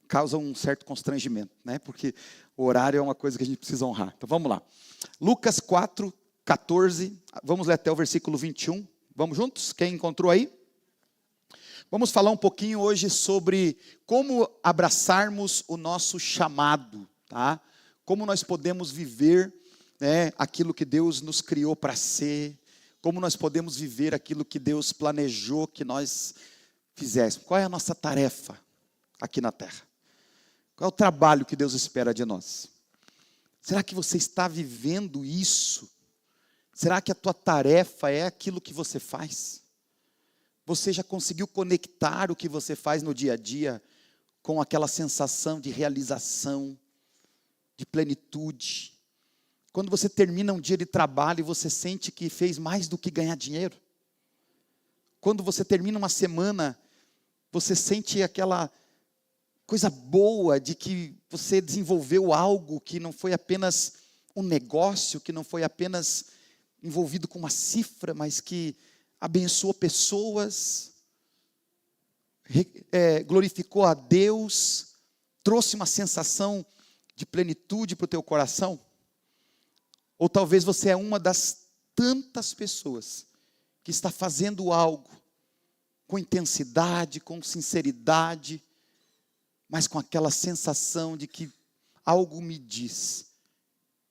causa um certo constrangimento, né? Porque o horário é uma coisa que a gente precisa honrar. Então vamos lá. Lucas 4, 14, vamos ler até o versículo 21. Vamos juntos? Quem encontrou aí? Vamos falar um pouquinho hoje sobre como abraçarmos o nosso chamado, tá? Como nós podemos viver, né, aquilo que Deus nos criou para ser, como nós podemos viver aquilo que Deus planejou que nós fizéssemos. Qual é a nossa tarefa aqui na terra? Qual é o trabalho que Deus espera de nós? Será que você está vivendo isso? Será que a tua tarefa é aquilo que você faz? Você já conseguiu conectar o que você faz no dia a dia com aquela sensação de realização, de plenitude? Quando você termina um dia de trabalho e você sente que fez mais do que ganhar dinheiro? Quando você termina uma semana, você sente aquela coisa boa de que você desenvolveu algo que não foi apenas um negócio, que não foi apenas envolvido com uma cifra, mas que abençoou pessoas, glorificou a Deus, trouxe uma sensação de plenitude para o teu coração? Ou talvez você é uma das tantas pessoas que está fazendo algo com intensidade, com sinceridade, mas com aquela sensação de que algo me diz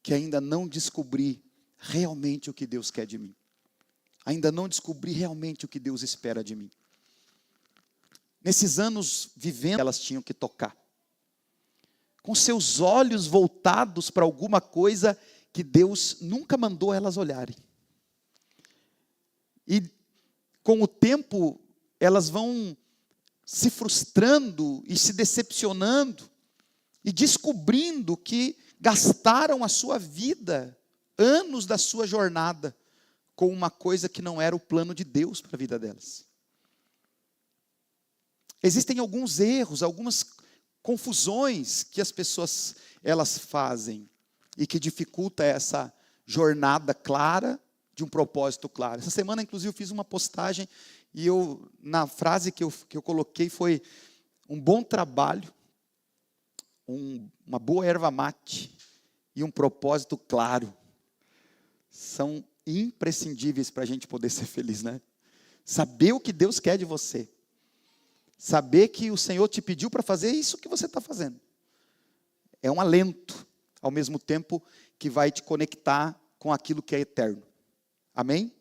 que ainda não descobri realmente o que Deus quer de mim. Ainda não descobri realmente o que Deus espera de mim. Nesses anos vivendo, elas tinham que tocar. Com seus olhos voltados para alguma coisa que Deus nunca mandou elas olharem. E com o tempo, elas vão se frustrando e se decepcionando e descobrindo que gastaram a sua vida, anos da sua jornada, com uma coisa que não era o plano de Deus para a vida delas. Existem alguns erros, algumas confusões que as pessoas elas fazem e que dificulta essa jornada clara de um propósito claro. Essa semana, inclusive, eu fiz uma postagem e na frase que eu coloquei foi: um bom trabalho, uma boa erva mate e um propósito claro são imprescindíveis para a gente poder ser feliz, né? Saber o que Deus quer de você. Saber que o Senhor te pediu para fazer isso que você está fazendo. É um alento, ao mesmo tempo que vai te conectar com aquilo que é eterno. Amém?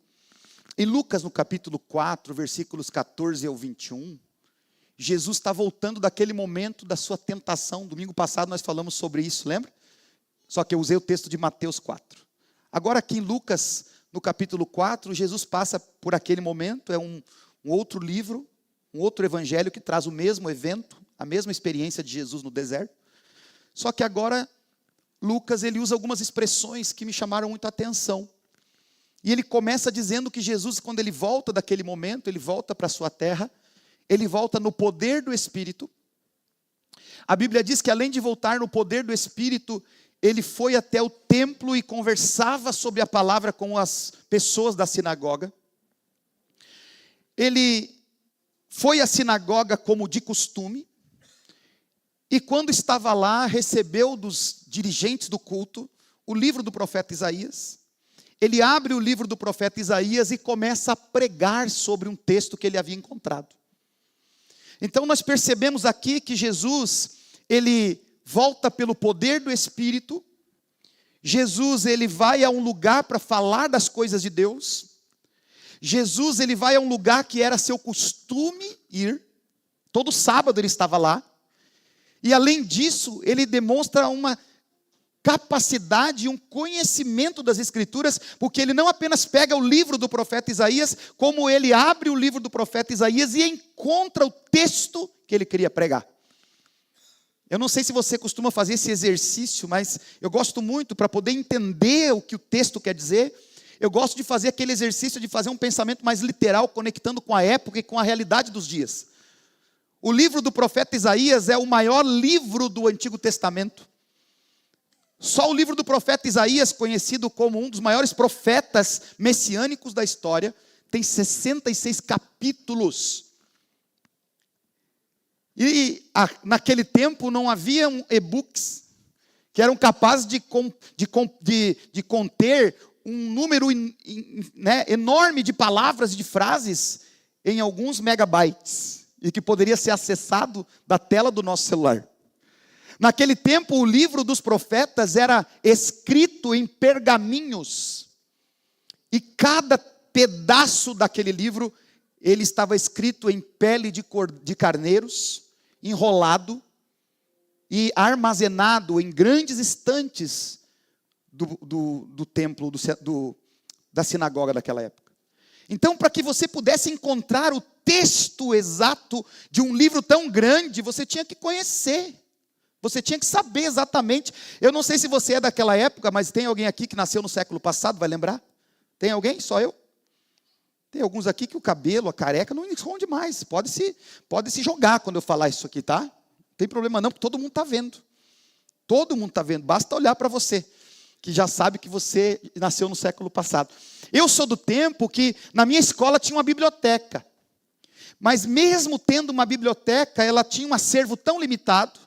Em Lucas, no capítulo 4, versículos 14 ao 21, Jesus está voltando daquele momento da sua tentação. Domingo passado nós falamos sobre isso, lembra? Só que eu usei o texto de Mateus 4. Agora aqui em Lucas, no capítulo 4, Jesus passa por aquele momento, é um outro livro, um outro evangelho que traz o mesmo evento, a mesma experiência de Jesus no deserto. Só que agora, Lucas, ele usa algumas expressões que me chamaram muito a atenção. E ele começa dizendo que Jesus, quando ele volta daquele momento, ele volta para a sua terra, ele volta no poder do Espírito. A Bíblia diz que além de voltar no poder do Espírito, ele foi até o templo e conversava sobre a palavra com as pessoas da sinagoga. Ele foi à sinagoga como de costume, e quando estava lá, recebeu dos dirigentes do culto o livro do profeta Isaías. Ele abre o livro do profeta Isaías e começa a pregar sobre um texto que ele havia encontrado. Então nós percebemos aqui que Jesus, ele volta pelo poder do Espírito. Jesus, ele vai a um lugar para falar das coisas de Deus. Jesus, ele vai a um lugar que era seu costume ir. Todo sábado ele estava lá. E além disso, ele demonstra uma capacidade e um conhecimento das Escrituras, porque ele não apenas pega o livro do profeta Isaías, como ele abre o livro do profeta Isaías e encontra o texto que ele queria pregar. Eu não sei se você costuma fazer esse exercício, mas eu gosto muito, para poder entender o que o texto quer dizer, eu gosto de fazer aquele exercício de fazer um pensamento mais literal, conectando com a época e com a realidade dos dias. O livro do profeta Isaías é o maior livro do Antigo Testamento. Só o livro do profeta Isaías, conhecido como um dos maiores profetas messiânicos da história, tem 66 capítulos. E naquele tempo não havia e-books que eram capazes de conter um número enorme de palavras e de frases em alguns megabytes, e que poderia ser acessado da tela do nosso celular. Naquele tempo, o livro dos profetas era escrito em pergaminhos, e cada pedaço daquele livro, ele estava escrito em pele de carneiros, enrolado e armazenado em grandes estantes do templo, da sinagoga daquela época. Então, para que você pudesse encontrar o texto exato de um livro tão grande, você tinha que conhecer, você tinha que saber exatamente. Eu não sei se você é daquela época, mas tem alguém aqui que nasceu no século passado, vai lembrar? Tem alguém? Só eu? Tem alguns aqui que o cabelo, a careca, não esconde mais. Pode se jogar quando eu falar isso aqui, tá? Não tem problema não, porque todo mundo está vendo. Todo mundo está vendo, basta olhar para você, que já sabe que você nasceu no século passado. Eu sou do tempo que na minha escola tinha uma biblioteca. Mas mesmo tendo uma biblioteca, ela tinha um acervo tão limitado,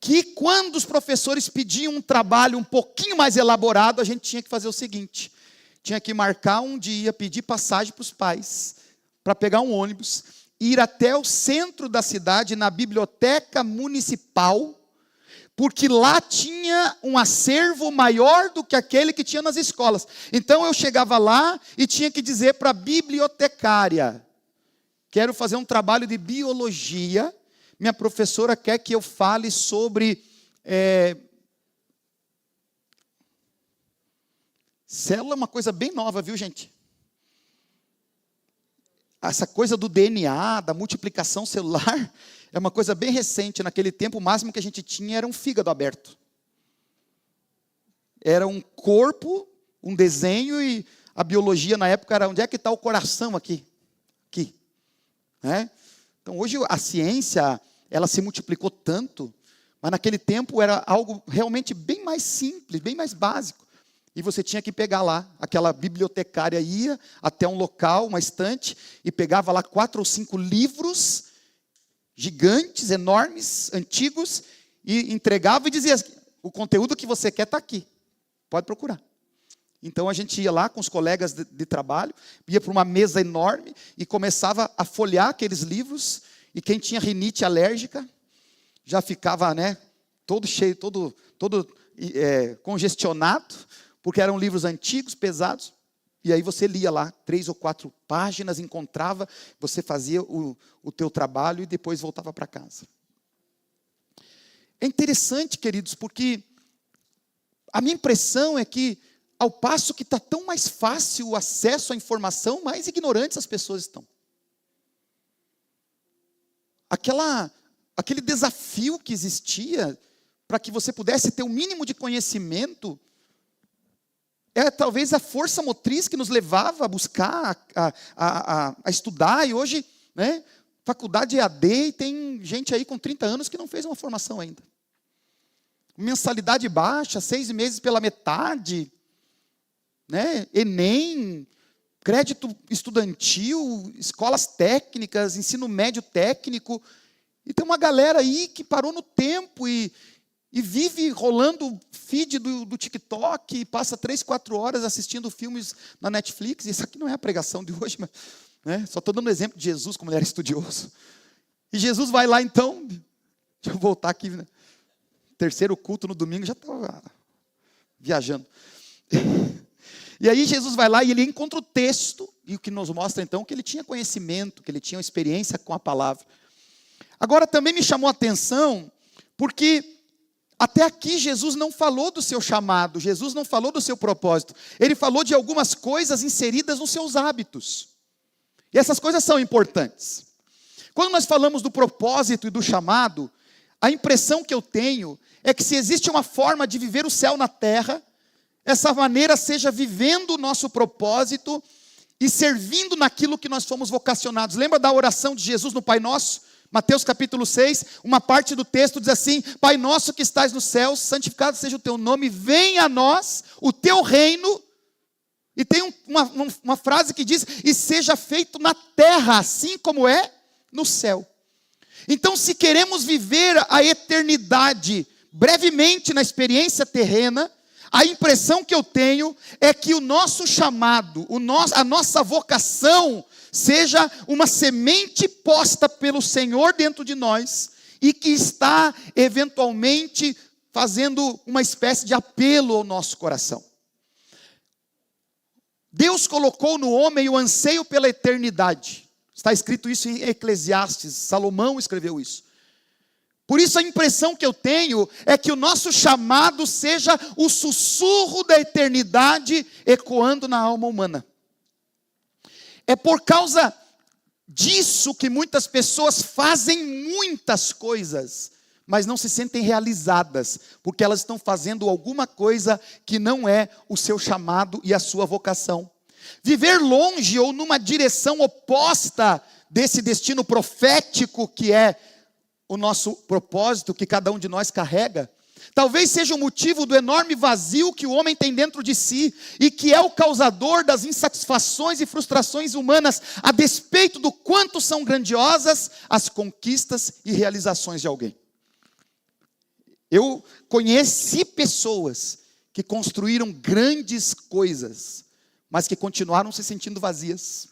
que quando os professores pediam um trabalho um pouquinho mais elaborado, a gente tinha que fazer o seguinte: tinha que marcar um dia, pedir passagem para os pais, para pegar um ônibus, ir até o centro da cidade, na biblioteca municipal, porque lá tinha um acervo maior do que aquele que tinha nas escolas. Então eu chegava lá e tinha que dizer para a bibliotecária: quero fazer um trabalho de biologia, minha professora quer que eu fale sobre célula. É uma coisa bem nova, viu, gente? Essa coisa do DNA, da multiplicação celular, é uma coisa bem recente. Naquele tempo, o máximo que a gente tinha era um fígado aberto. Era um corpo, um desenho, e a biologia na época era: onde é que está o coração aqui? Aqui. Né? Então, hoje a ciência, ela se multiplicou tanto, mas naquele tempo era algo realmente bem mais simples, bem mais básico. E você tinha que pegar lá, aquela bibliotecária ia até um local, uma estante, e pegava lá 4 ou 5 livros gigantes, enormes, antigos, e entregava e dizia: o conteúdo que você quer está aqui, pode procurar. Então a gente ia lá com os colegas de trabalho, ia para uma mesa enorme e começava a folhear aqueles livros, e quem tinha rinite alérgica já ficava, todo cheio, todo congestionado, porque eram livros antigos, pesados. E aí você lia lá 3 ou 4 páginas, encontrava, você fazia o teu trabalho e depois voltava para casa. É interessante, queridos, porque a minha impressão é que, ao passo que está tão mais fácil o acesso à informação, mais ignorantes as pessoas estão. Aquele desafio que existia para que você pudesse ter o mínimo de conhecimento, talvez a força motriz que nos levava a buscar, a estudar. E hoje, faculdade EAD, e tem gente aí com 30 anos que não fez uma formação ainda. Mensalidade baixa, 6 meses pela metade, Enem, crédito estudantil, escolas técnicas, ensino médio técnico. E tem uma galera aí que parou no tempo e vive rolando feed do TikTok, e passa 3, 4 horas assistindo filmes na Netflix. Isso aqui não é a pregação de hoje, mas só estou dando um exemplo de Jesus, como ele era estudioso. E Jesus vai lá então, deixa eu voltar aqui, terceiro culto no domingo, já estava viajando. E aí Jesus vai lá e ele encontra o texto, e o que nos mostra então que ele tinha conhecimento, que ele tinha experiência com a palavra. Agora também me chamou a atenção, porque até aqui Jesus não falou do seu chamado, Jesus não falou do seu propósito. Ele falou de algumas coisas inseridas nos seus hábitos. E essas coisas são importantes. Quando nós falamos do propósito e do chamado, a impressão que eu tenho é que se existe uma forma de viver o céu na terra, essa maneira seja vivendo o nosso propósito e servindo naquilo que nós fomos vocacionados. Lembra da oração de Jesus no Pai Nosso? Mateus capítulo 6, uma parte do texto diz assim: Pai nosso que estás nos céus, santificado seja o teu nome, venha a nós o teu reino. E tem uma frase que diz: e seja feito na terra, assim como é no céu. Então, se queremos viver a eternidade brevemente na experiência terrena, a impressão que eu tenho é que o nosso chamado, a nossa vocação, seja uma semente posta pelo Senhor dentro de nós e que está eventualmente fazendo uma espécie de apelo ao nosso coração. Deus colocou no homem o anseio pela eternidade. Está escrito isso em Eclesiastes, Salomão escreveu isso. Por isso a impressão que eu tenho é que o nosso chamado seja o sussurro da eternidade ecoando na alma humana. É por causa disso que muitas pessoas fazem muitas coisas, mas não se sentem realizadas, porque elas estão fazendo alguma coisa que não é o seu chamado e a sua vocação. Viver longe ou numa direção oposta desse destino profético que é o nosso propósito, que cada um de nós carrega, talvez seja o motivo do enorme vazio que o homem tem dentro de si, e que é o causador das insatisfações e frustrações humanas, a despeito do quanto são grandiosas as conquistas e realizações de alguém. Eu conheci pessoas que construíram grandes coisas, mas que continuaram se sentindo vazias.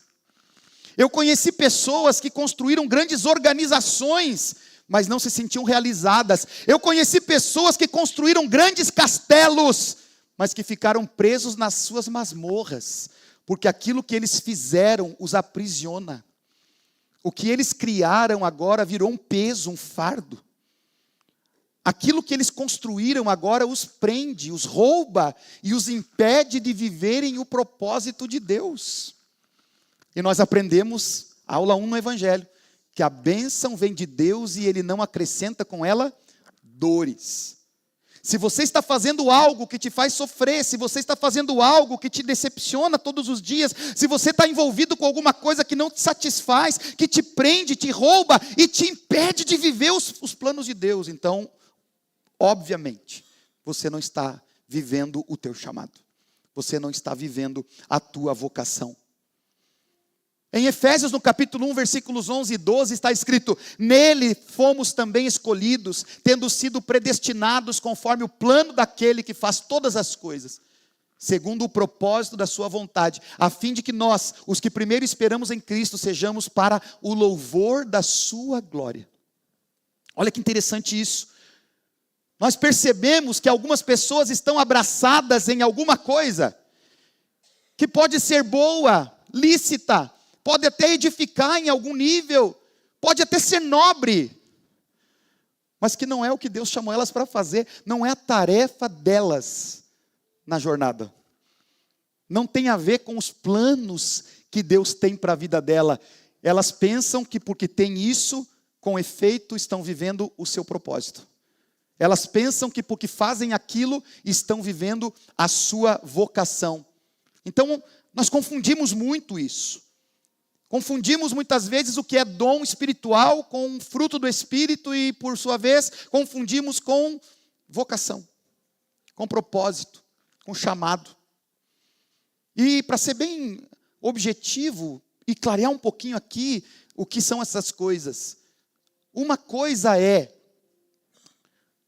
Eu conheci pessoas que construíram grandes organizações, mas não se sentiam realizadas. Eu conheci pessoas que construíram grandes castelos, mas que ficaram presos nas suas masmorras, porque aquilo que eles fizeram os aprisiona. O que eles criaram agora virou um peso, um fardo. Aquilo que eles construíram agora os prende, os rouba e os impede de viverem o propósito de Deus. E nós aprendemos, aula 1 no Evangelho, que a bênção vem de Deus e Ele não acrescenta com ela dores. Se você está fazendo algo que te faz sofrer, se você está fazendo algo que te decepciona todos os dias, se você está envolvido com alguma coisa que não te satisfaz, que te prende, te rouba e te impede de viver os planos de Deus, então, obviamente, você não está vivendo o teu chamado. Você não está vivendo a tua vocação. Em Efésios, no capítulo 1, versículos 11 e 12, está escrito: nele fomos também escolhidos, tendo sido predestinados conforme o plano daquele que faz todas as coisas, segundo o propósito da sua vontade, a fim de que nós, os que primeiro esperamos em Cristo, sejamos para o louvor da sua glória. Olha que interessante isso. Nós percebemos que algumas pessoas estão abraçadas em alguma coisa, que pode ser boa, lícita, pode até edificar em algum nível, pode até ser nobre, mas que não é o que Deus chamou elas para fazer, não é a tarefa delas na jornada. Não tem a ver com os planos que Deus tem para a vida dela. Elas pensam que porque tem isso, com efeito, estão vivendo o seu propósito. Elas pensam que porque fazem aquilo, estão vivendo a sua vocação. Então, nós confundimos muito isso. Confundimos muitas vezes o que é dom espiritual com fruto do Espírito e, por sua vez, confundimos com vocação, com propósito, com chamado. E para ser bem objetivo e clarear um pouquinho aqui o que são essas coisas. Uma coisa é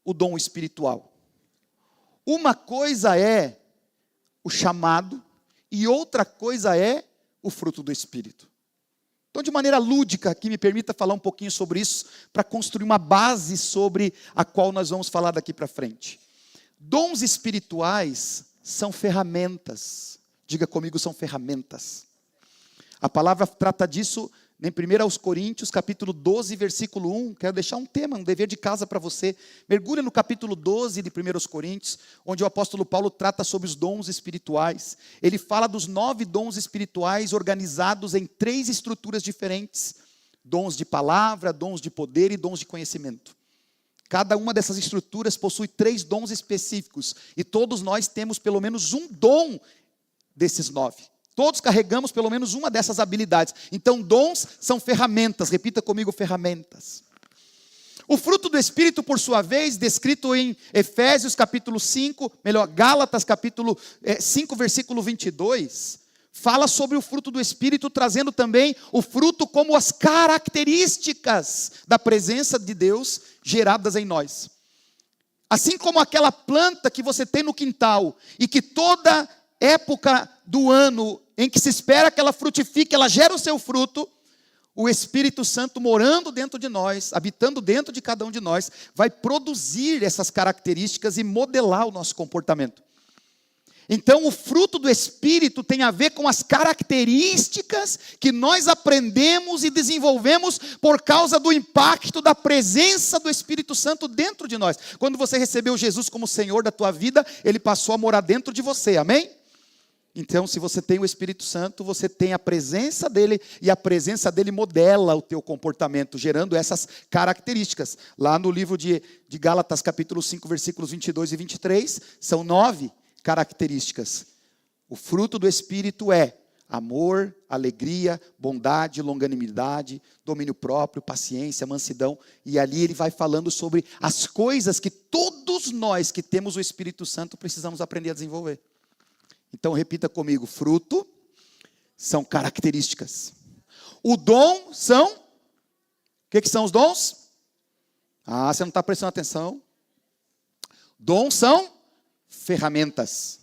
o dom espiritual. Uma coisa é o chamado e outra coisa é o fruto do Espírito. Então, de maneira lúdica, que me permita falar um pouquinho sobre isso, para construir uma base sobre a qual nós vamos falar daqui para frente. Dons espirituais são ferramentas. Diga comigo, são ferramentas. A palavra trata disso em 1 Coríntios, capítulo 12, versículo 1. Quero deixar um tema, um dever de casa para você. Mergulha no capítulo 12 de 1 Coríntios, onde o apóstolo Paulo trata sobre os dons espirituais. Ele fala dos 9 dons espirituais organizados em 3 estruturas diferentes. Dons de palavra, dons de poder e dons de conhecimento. Cada uma dessas estruturas possui 3 dons específicos. E todos nós temos pelo menos um dom desses 9. Todos carregamos pelo menos uma dessas habilidades. Então, dons são ferramentas. Repita comigo, ferramentas. O fruto do Espírito, por sua vez, descrito em Efésios capítulo 5, Gálatas capítulo 5, versículo 22, fala sobre o fruto do Espírito, trazendo também o fruto como as características da presença de Deus geradas em nós. Assim como aquela planta que você tem no quintal, e que toda época do ano em que se espera que ela frutifique, ela gera o seu fruto, o Espírito Santo morando dentro de nós, habitando dentro de cada um de nós, vai produzir essas características e modelar o nosso comportamento. Então, o fruto do Espírito tem a ver com as características que nós aprendemos e desenvolvemos por causa do impacto da presença do Espírito Santo dentro de nós. Quando você recebeu Jesus como Senhor da tua vida, Ele passou a morar dentro de você, amém? Então, se você tem o Espírito Santo, você tem a presença dEle, e a presença dEle modela o teu comportamento, gerando essas características. Lá no livro de Gálatas, capítulo 5, versículos 22 e 23, são 9 características. O fruto do Espírito é amor, alegria, bondade, longanimidade, domínio próprio, paciência, mansidão. E ali ele vai falando sobre as coisas que todos nós que temos o Espírito Santo precisamos aprender a desenvolver. Então repita comigo: fruto são características. O dom são... O que são os dons? Ah, você não está prestando atenção. Dons são ferramentas.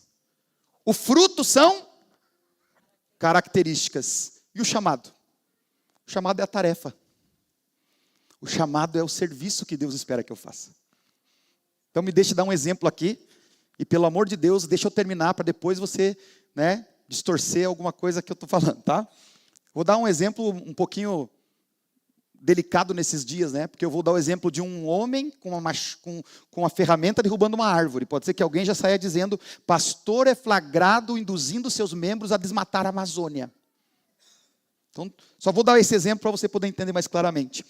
O fruto são características. E o chamado? O chamado é a tarefa. O chamado é o serviço que Deus espera que eu faça. Então me deixe dar um exemplo aqui. E pelo amor de Deus, deixa eu terminar para depois você, distorcer alguma coisa que eu estou falando, tá? Vou dar um exemplo um pouquinho delicado nesses dias, porque eu vou dar o exemplo de um homem com uma ferramenta derrubando uma árvore. Pode ser que alguém já saia dizendo: pastor é flagrado induzindo seus membros a desmatar a Amazônia. Então, só vou dar esse exemplo para você poder entender mais claramente.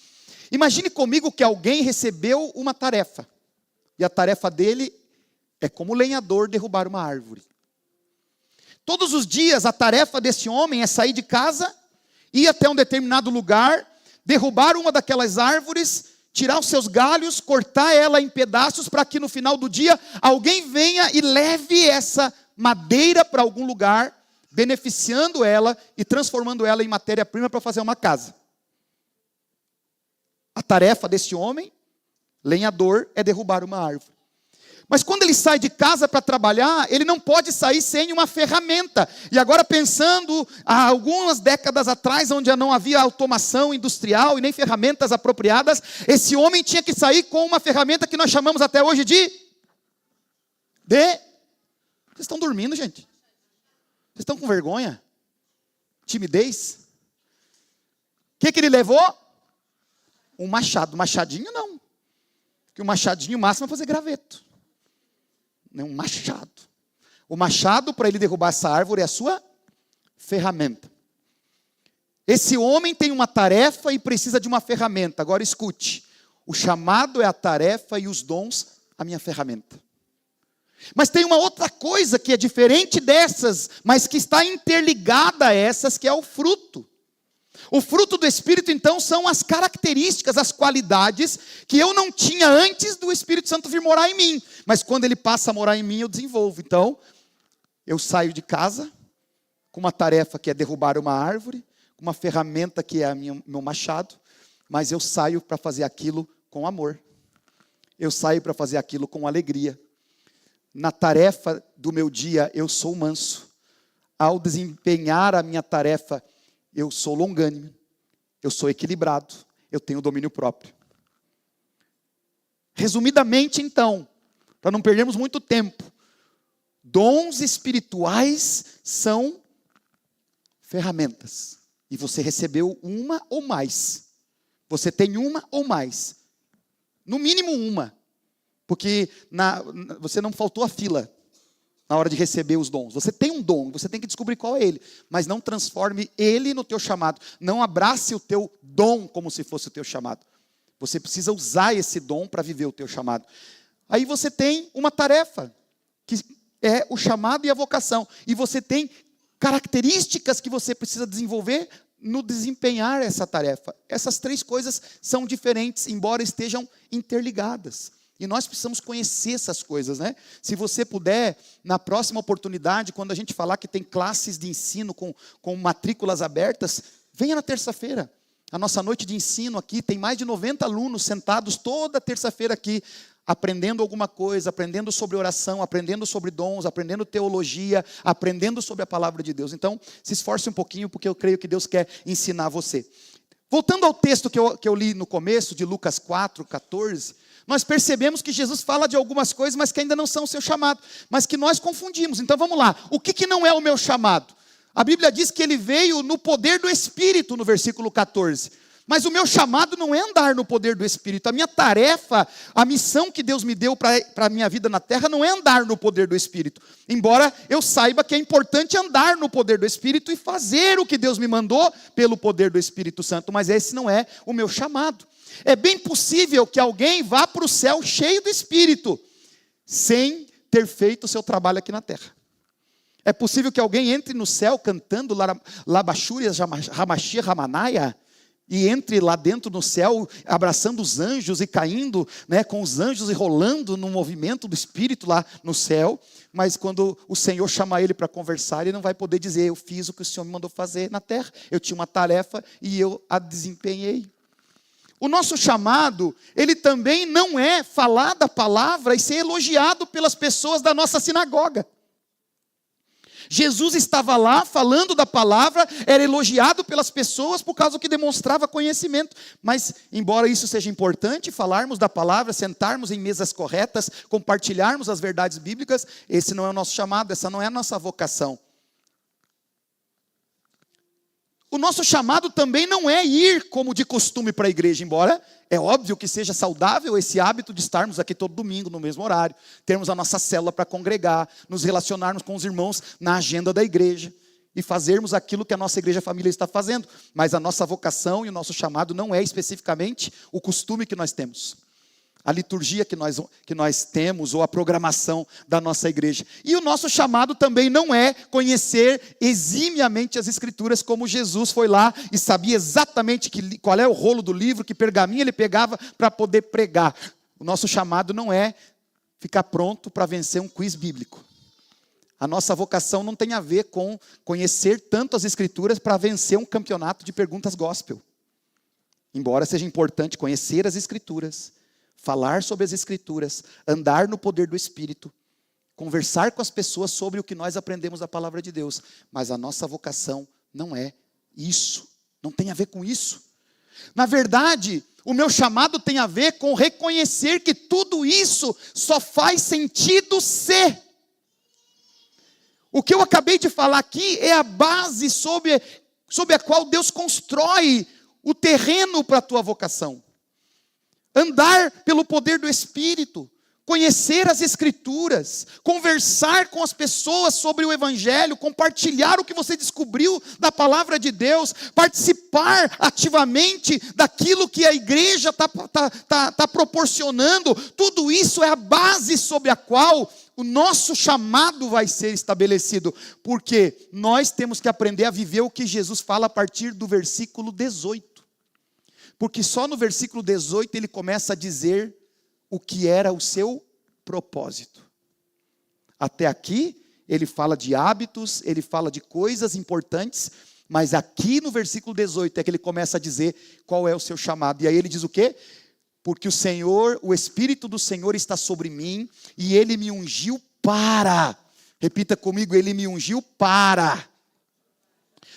Imagine comigo que alguém recebeu uma tarefa, e a tarefa dele é como lenhador derrubar uma árvore. Todos os dias a tarefa desse homem é sair de casa, ir até um determinado lugar, derrubar uma daquelas árvores, tirar os seus galhos, cortar ela em pedaços, para que no final do dia alguém venha e leve essa madeira para algum lugar, beneficiando ela e transformando ela em matéria-prima para fazer uma casa. A tarefa desse homem, lenhador, é derrubar uma árvore. Mas quando ele sai de casa para trabalhar, ele não pode sair sem uma ferramenta. E agora pensando, há algumas décadas atrás, onde não havia automação industrial e nem ferramentas apropriadas, esse homem tinha que sair com uma ferramenta que nós chamamos até hoje de... Vocês estão dormindo, gente? Vocês estão com vergonha? Timidez? O que ele levou? Um machado. Machadinho não. Porque o machadinho máximo é fazer graveto. Um machado. O machado, para ele derrubar essa árvore, é a sua ferramenta. Esse homem tem uma tarefa e precisa de uma ferramenta. Agora escute: o chamado é a tarefa e os dons a minha ferramenta. Mas tem uma outra coisa que é diferente dessas, mas que está interligada a essas, que é o fruto. O fruto do Espírito, então, são as características, as qualidades que eu não tinha antes do Espírito Santo vir morar em mim. Mas quando ele passa a morar em mim, eu desenvolvo. Então, eu saio de casa com uma tarefa que é derrubar uma árvore, com uma ferramenta que é meu machado, mas eu saio para fazer aquilo com amor. Eu saio para fazer aquilo com alegria. Na tarefa do meu dia, eu sou manso. Ao desempenhar a minha tarefa, eu sou longânime, eu sou equilibrado, eu tenho domínio próprio. Resumidamente, então, para não perdermos muito tempo, dons espirituais são ferramentas. E você recebeu uma ou mais. Você tem uma ou mais. No mínimo uma. Porque você não faltou a fila na hora de receber os dons. Você tem um dom, você tem que descobrir qual é ele. Mas não transforme ele no teu chamado. Não abrace o teu dom como se fosse o teu chamado. Você precisa usar esse dom para viver o teu chamado. Aí você tem uma tarefa, que é o chamado e a vocação. E você tem características que você precisa desenvolver no desempenhar essa tarefa. Essas três coisas são diferentes, embora estejam interligadas. E nós precisamos conhecer essas coisas, né? Se você puder, na próxima oportunidade, quando a gente falar que tem classes de ensino com matrículas abertas, venha na terça-feira. A nossa noite de ensino aqui, tem mais de 90 alunos sentados toda terça-feira aqui, aprendendo alguma coisa, aprendendo sobre oração, aprendendo sobre dons, aprendendo teologia, aprendendo sobre a palavra de Deus. Então, se esforce um pouquinho, porque eu creio que Deus quer ensinar você. Voltando ao texto que eu li no começo, de Lucas 4:14, nós percebemos que Jesus fala de algumas coisas, mas que ainda não são o seu chamado, mas que nós confundimos. Então vamos lá, o que não é o meu chamado? A Bíblia diz que ele veio no poder do Espírito, no versículo 14. Mas o meu chamado não é andar no poder do Espírito. A minha tarefa, a missão que Deus me deu para a minha vida na terra não é andar no poder do Espírito. Embora eu saiba que é importante andar no poder do Espírito e fazer o que Deus me mandou pelo poder do Espírito Santo. Mas esse não é o meu chamado. É bem possível que alguém vá para o céu cheio do Espírito, sem ter feito o seu trabalho aqui na terra. É possível que alguém entre no céu cantando Labachúrias, Ramachia, Ramanaya, e entre lá dentro no céu, abraçando os anjos e caindo, né, com os anjos e rolando no movimento do Espírito lá no céu. Mas quando o Senhor chamar ele para conversar, ele não vai poder dizer: eu fiz o que o Senhor me mandou fazer na terra. Eu tinha uma tarefa e eu a desempenhei. O nosso chamado, ele também não é falar da palavra e ser elogiado pelas pessoas da nossa sinagoga. Jesus estava lá falando da palavra, era elogiado pelas pessoas por causa que demonstrava conhecimento. Mas, embora isso seja importante, falarmos da palavra, sentarmos em mesas corretas, compartilharmos as verdades bíblicas, esse não é o nosso chamado, essa não é a nossa vocação. O nosso chamado também não é ir como de costume para a igreja, embora é óbvio que seja saudável esse hábito de estarmos aqui todo domingo no mesmo horário, termos a nossa célula para congregar, nos relacionarmos com os irmãos na agenda da igreja e fazermos aquilo que a nossa igreja família está fazendo. Mas a nossa vocação e o nosso chamado não é especificamente o costume que nós temos, a liturgia que nós temos ou a programação da nossa igreja. E o nosso chamado também não é conhecer eximiamente as Escrituras, como Jesus foi lá e sabia exatamente qual é o rolo do livro, que pergaminho ele pegava para poder pregar. O nosso chamado não é ficar pronto para vencer um quiz bíblico. A nossa vocação não tem a ver com conhecer tanto as Escrituras para vencer um campeonato de perguntas gospel. Embora seja importante conhecer as Escrituras, falar sobre as Escrituras, andar no poder do Espírito, conversar com as pessoas sobre o que nós aprendemos da palavra de Deus. Mas a nossa vocação não é isso, não tem a ver com isso. Na verdade, o meu chamado tem a ver com reconhecer que tudo isso só faz sentido se. O que eu acabei de falar aqui é a base sobre a qual Deus constrói o terreno para a tua vocação. Andar pelo poder do Espírito, conhecer as Escrituras, conversar com as pessoas sobre o Evangelho, compartilhar o que você descobriu da palavra de Deus, participar ativamente daquilo que a igreja está proporcionando. Tudo isso é a base sobre a qual o nosso chamado vai ser estabelecido, porque nós temos que aprender a viver o que Jesus fala a partir do versículo 18. Porque só no versículo 18 ele começa a dizer o que era o seu propósito. Até aqui ele fala de hábitos, ele fala de coisas importantes, mas aqui no versículo 18 é que ele começa a dizer qual é o seu chamado. E aí ele diz o quê? Porque o Espírito do Senhor está sobre mim e ele me ungiu para. Repita comigo, ele me ungiu para.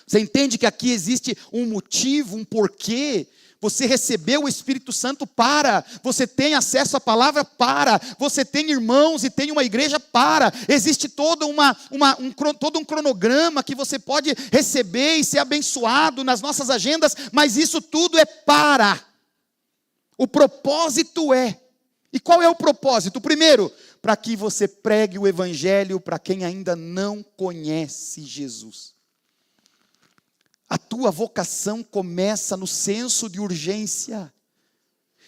Você entende que aqui existe um motivo, um porquê? Você recebeu o Espírito Santo para, você tem acesso à palavra para, você tem irmãos e tem uma igreja para, existe todo um cronograma que você pode receber e ser abençoado nas nossas agendas, mas isso tudo é para. O propósito é. E qual é o propósito? Primeiro, para que você pregue o Evangelho para quem ainda não conhece Jesus. A tua vocação começa no senso de urgência,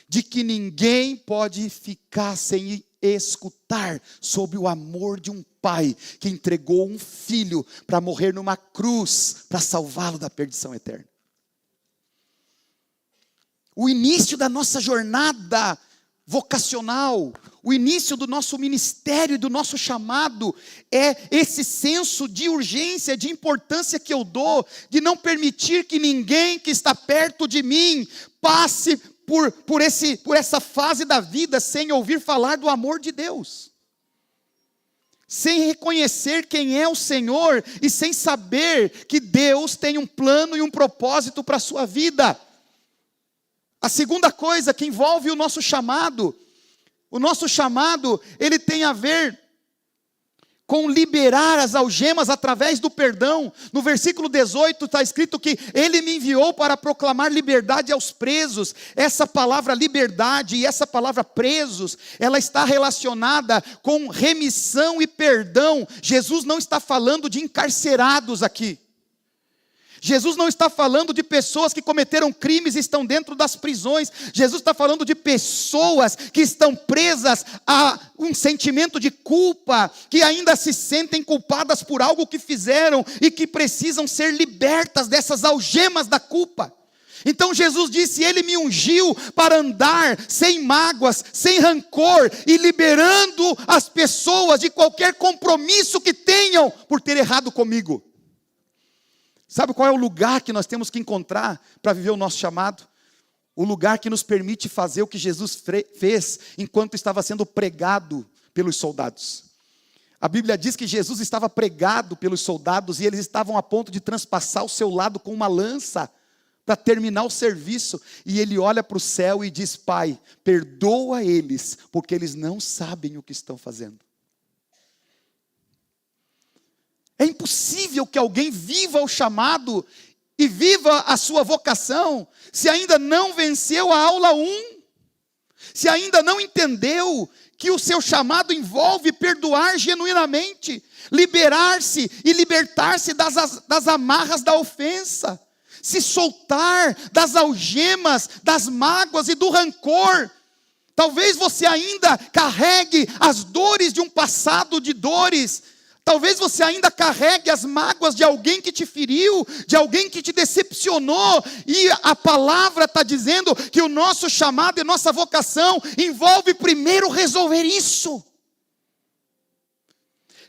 de que ninguém pode ficar sem escutar sobre o amor de um pai que entregou um filho para morrer numa cruz, para salvá-lo da perdição eterna. O início da nossa jornada vocacional, o início do nosso ministério e do nosso chamado é esse senso de urgência, de importância que eu dou, de não permitir que ninguém que está perto de mim passe por essa fase da vida sem ouvir falar do amor de Deus, sem reconhecer quem é o Senhor e sem saber que Deus tem um plano e um propósito para a sua vida. A segunda coisa que envolve o nosso chamado, ele tem a ver com liberar as algemas através do perdão. No versículo 18 está escrito que Ele me enviou para proclamar liberdade aos presos. Essa palavra liberdade e essa palavra presos, ela está relacionada com remissão e perdão. Jesus não está falando de encarcerados aqui. Jesus não está falando de pessoas que cometeram crimes e estão dentro das prisões. Jesus está falando de pessoas que estão presas a um sentimento de culpa, que ainda se sentem culpadas por algo que fizeram e que precisam ser libertas dessas algemas da culpa. Então Jesus disse, Ele me ungiu para andar sem mágoas, sem rancor e liberando as pessoas de qualquer compromisso que tenham por ter errado comigo. Sabe qual é o lugar que nós temos que encontrar para viver o nosso chamado? O lugar que nos permite fazer o que Jesus fez enquanto estava sendo pregado pelos soldados. A Bíblia diz que Jesus estava pregado pelos soldados e eles estavam a ponto de transpassar o seu lado com uma lança para terminar o serviço. E ele olha para o céu e diz, Pai, perdoa eles, porque eles não sabem o que estão fazendo. É impossível que alguém viva o chamado e viva a sua vocação se ainda não venceu a aula 1, se ainda não entendeu que o seu chamado envolve perdoar genuinamente, liberar-se e libertar-se das amarras da ofensa, se soltar das algemas, das mágoas e do rancor. Talvez você ainda carregue as dores de um passado de dores. Talvez você ainda carregue as mágoas de alguém que te feriu, de alguém que te decepcionou, e a palavra está dizendo que o nosso chamado e nossa vocação envolve primeiro resolver isso.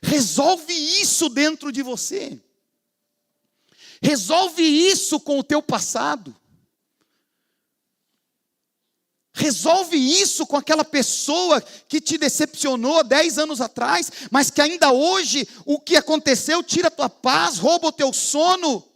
Resolve isso dentro de você. Resolve isso com o teu passado. Resolve isso com aquela pessoa que te decepcionou 10 anos atrás, mas que ainda hoje o que aconteceu tira a tua paz, rouba o teu sono.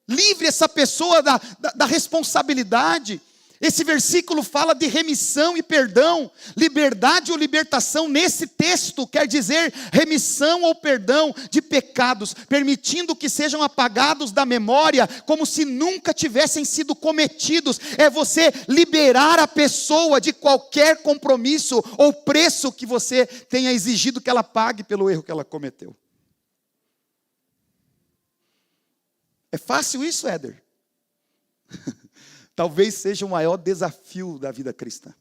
Livre essa pessoa da responsabilidade. Esse versículo fala de remissão e perdão, liberdade ou libertação. Nesse texto quer dizer remissão ou perdão de pecados, permitindo que sejam apagados da memória, como se nunca tivessem sido cometidos. É você liberar a pessoa de qualquer compromisso ou preço que você tenha exigido que ela pague pelo erro que ela cometeu. É fácil isso, Éder? Talvez seja o maior desafio da vida cristã.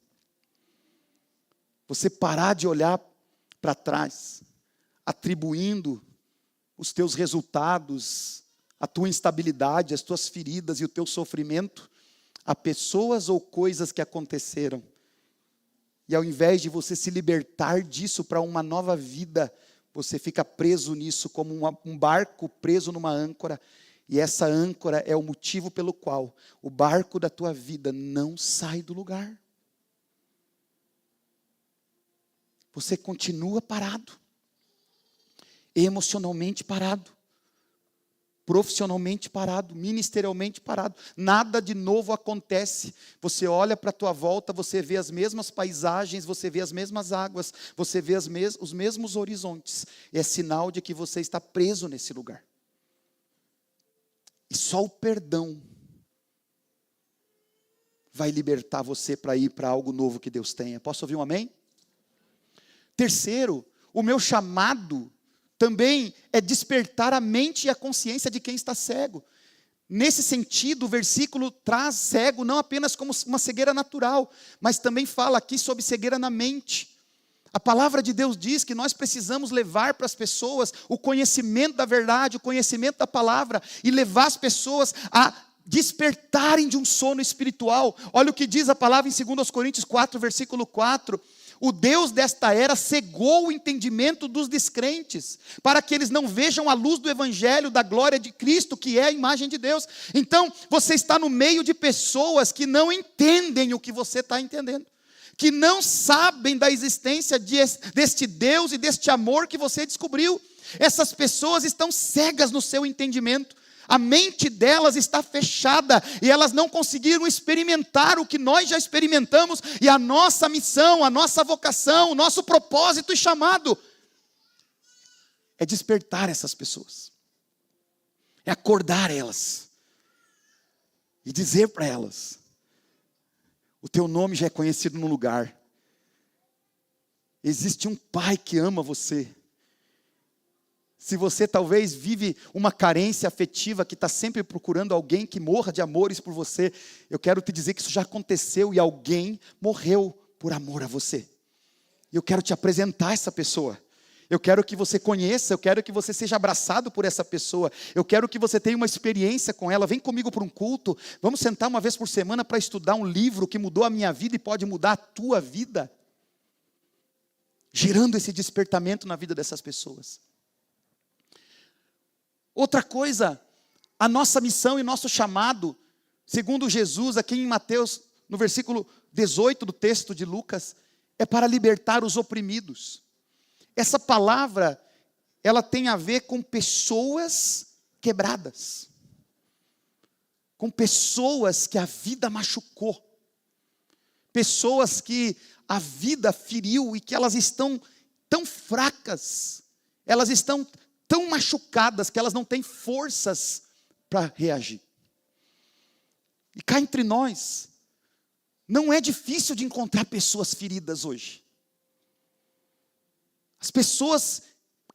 Você parar de olhar para trás, atribuindo os teus resultados, a tua instabilidade, as tuas feridas e o teu sofrimento a pessoas ou coisas que aconteceram. E ao invés de você se libertar disso para uma nova vida, você fica preso nisso como um barco preso numa âncora. E essa âncora é o motivo pelo qual o barco da tua vida não sai do lugar. Você continua parado, emocionalmente parado, profissionalmente parado, ministerialmente parado. Nada de novo acontece. Você olha para a tua volta, você vê as mesmas paisagens, você vê as mesmas águas, você vê os mesmos horizontes. É sinal de que você está preso nesse lugar. E só o perdão vai libertar você para ir para algo novo que Deus tenha. Posso ouvir um amém? Terceiro, o meu chamado também é despertar a mente e a consciência de quem está cego. Nesse sentido, o versículo traz cego não apenas como uma cegueira natural, mas também fala aqui sobre cegueira na mente. A palavra de Deus diz que nós precisamos levar para as pessoas o conhecimento da verdade, o conhecimento da palavra, e levar as pessoas a despertarem de um sono espiritual. Olha o que diz a palavra em 2 Coríntios 4, versículo 4. O Deus desta era cegou o entendimento dos descrentes, para que eles não vejam a luz do evangelho da glória de Cristo, que é a imagem de Deus. Então, você está no meio de pessoas que não entendem o que você está entendendo, que não sabem da existência deste Deus e deste amor que você descobriu. Essas pessoas estão cegas no seu entendimento. A mente delas está fechada e elas não conseguiram experimentar o que nós já experimentamos, e a nossa missão, a nossa vocação, o nosso propósito e chamado é despertar essas pessoas, é acordar elas e dizer para elas: o teu nome já é conhecido no lugar, existe um Pai que ama você. Se você talvez vive uma carência afetiva, que está sempre procurando alguém que morra de amores por você, eu quero te dizer que isso já aconteceu e alguém morreu por amor a você. Eu quero te apresentar essa pessoa. Eu quero que você conheça, eu quero que você seja abraçado por essa pessoa. Eu quero que você tenha uma experiência com ela. Vem comigo para um culto. Vamos sentar uma vez por semana para estudar um livro que mudou a minha vida e pode mudar a tua vida. Gerando esse despertamento na vida dessas pessoas. Outra coisa, a nossa missão e nosso chamado, segundo Jesus, aqui em Mateus, no versículo 18 do texto de Lucas, é para libertar os oprimidos. Essa palavra, ela tem a ver com pessoas quebradas, com pessoas que a vida machucou, pessoas que a vida feriu e que elas estão tão fracas, elas estão tão machucadas que elas não têm forças para reagir. E cá entre nós, não é difícil de encontrar pessoas feridas hoje. As pessoas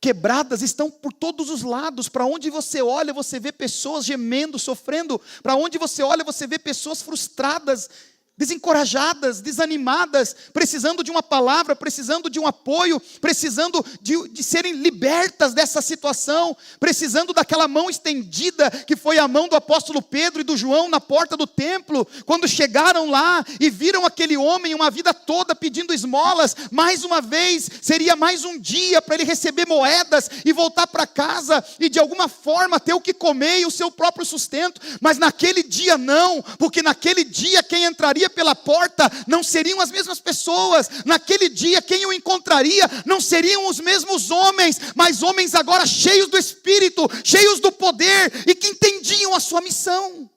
quebradas estão por todos os lados. Para onde você olha, você vê pessoas gemendo, sofrendo. Para onde você olha, você vê pessoas frustradas, desencorajadas, desanimadas, precisando de uma palavra, precisando de um apoio, precisando de serem libertas dessa situação, precisando daquela mão estendida, que foi a mão do apóstolo Pedro e do João na porta do templo, quando chegaram lá e viram aquele homem uma vida toda pedindo esmolas. Mais uma vez, seria mais um dia para ele receber moedas e voltar para casa e de alguma forma ter o que comer e o seu próprio sustento. Mas naquele dia não, porque naquele dia quem entraria pela porta não seriam as mesmas pessoas. Naquele dia quem o encontraria não seriam os mesmos homens, mas homens agora cheios do Espírito, cheios do poder e que entendiam a sua missão.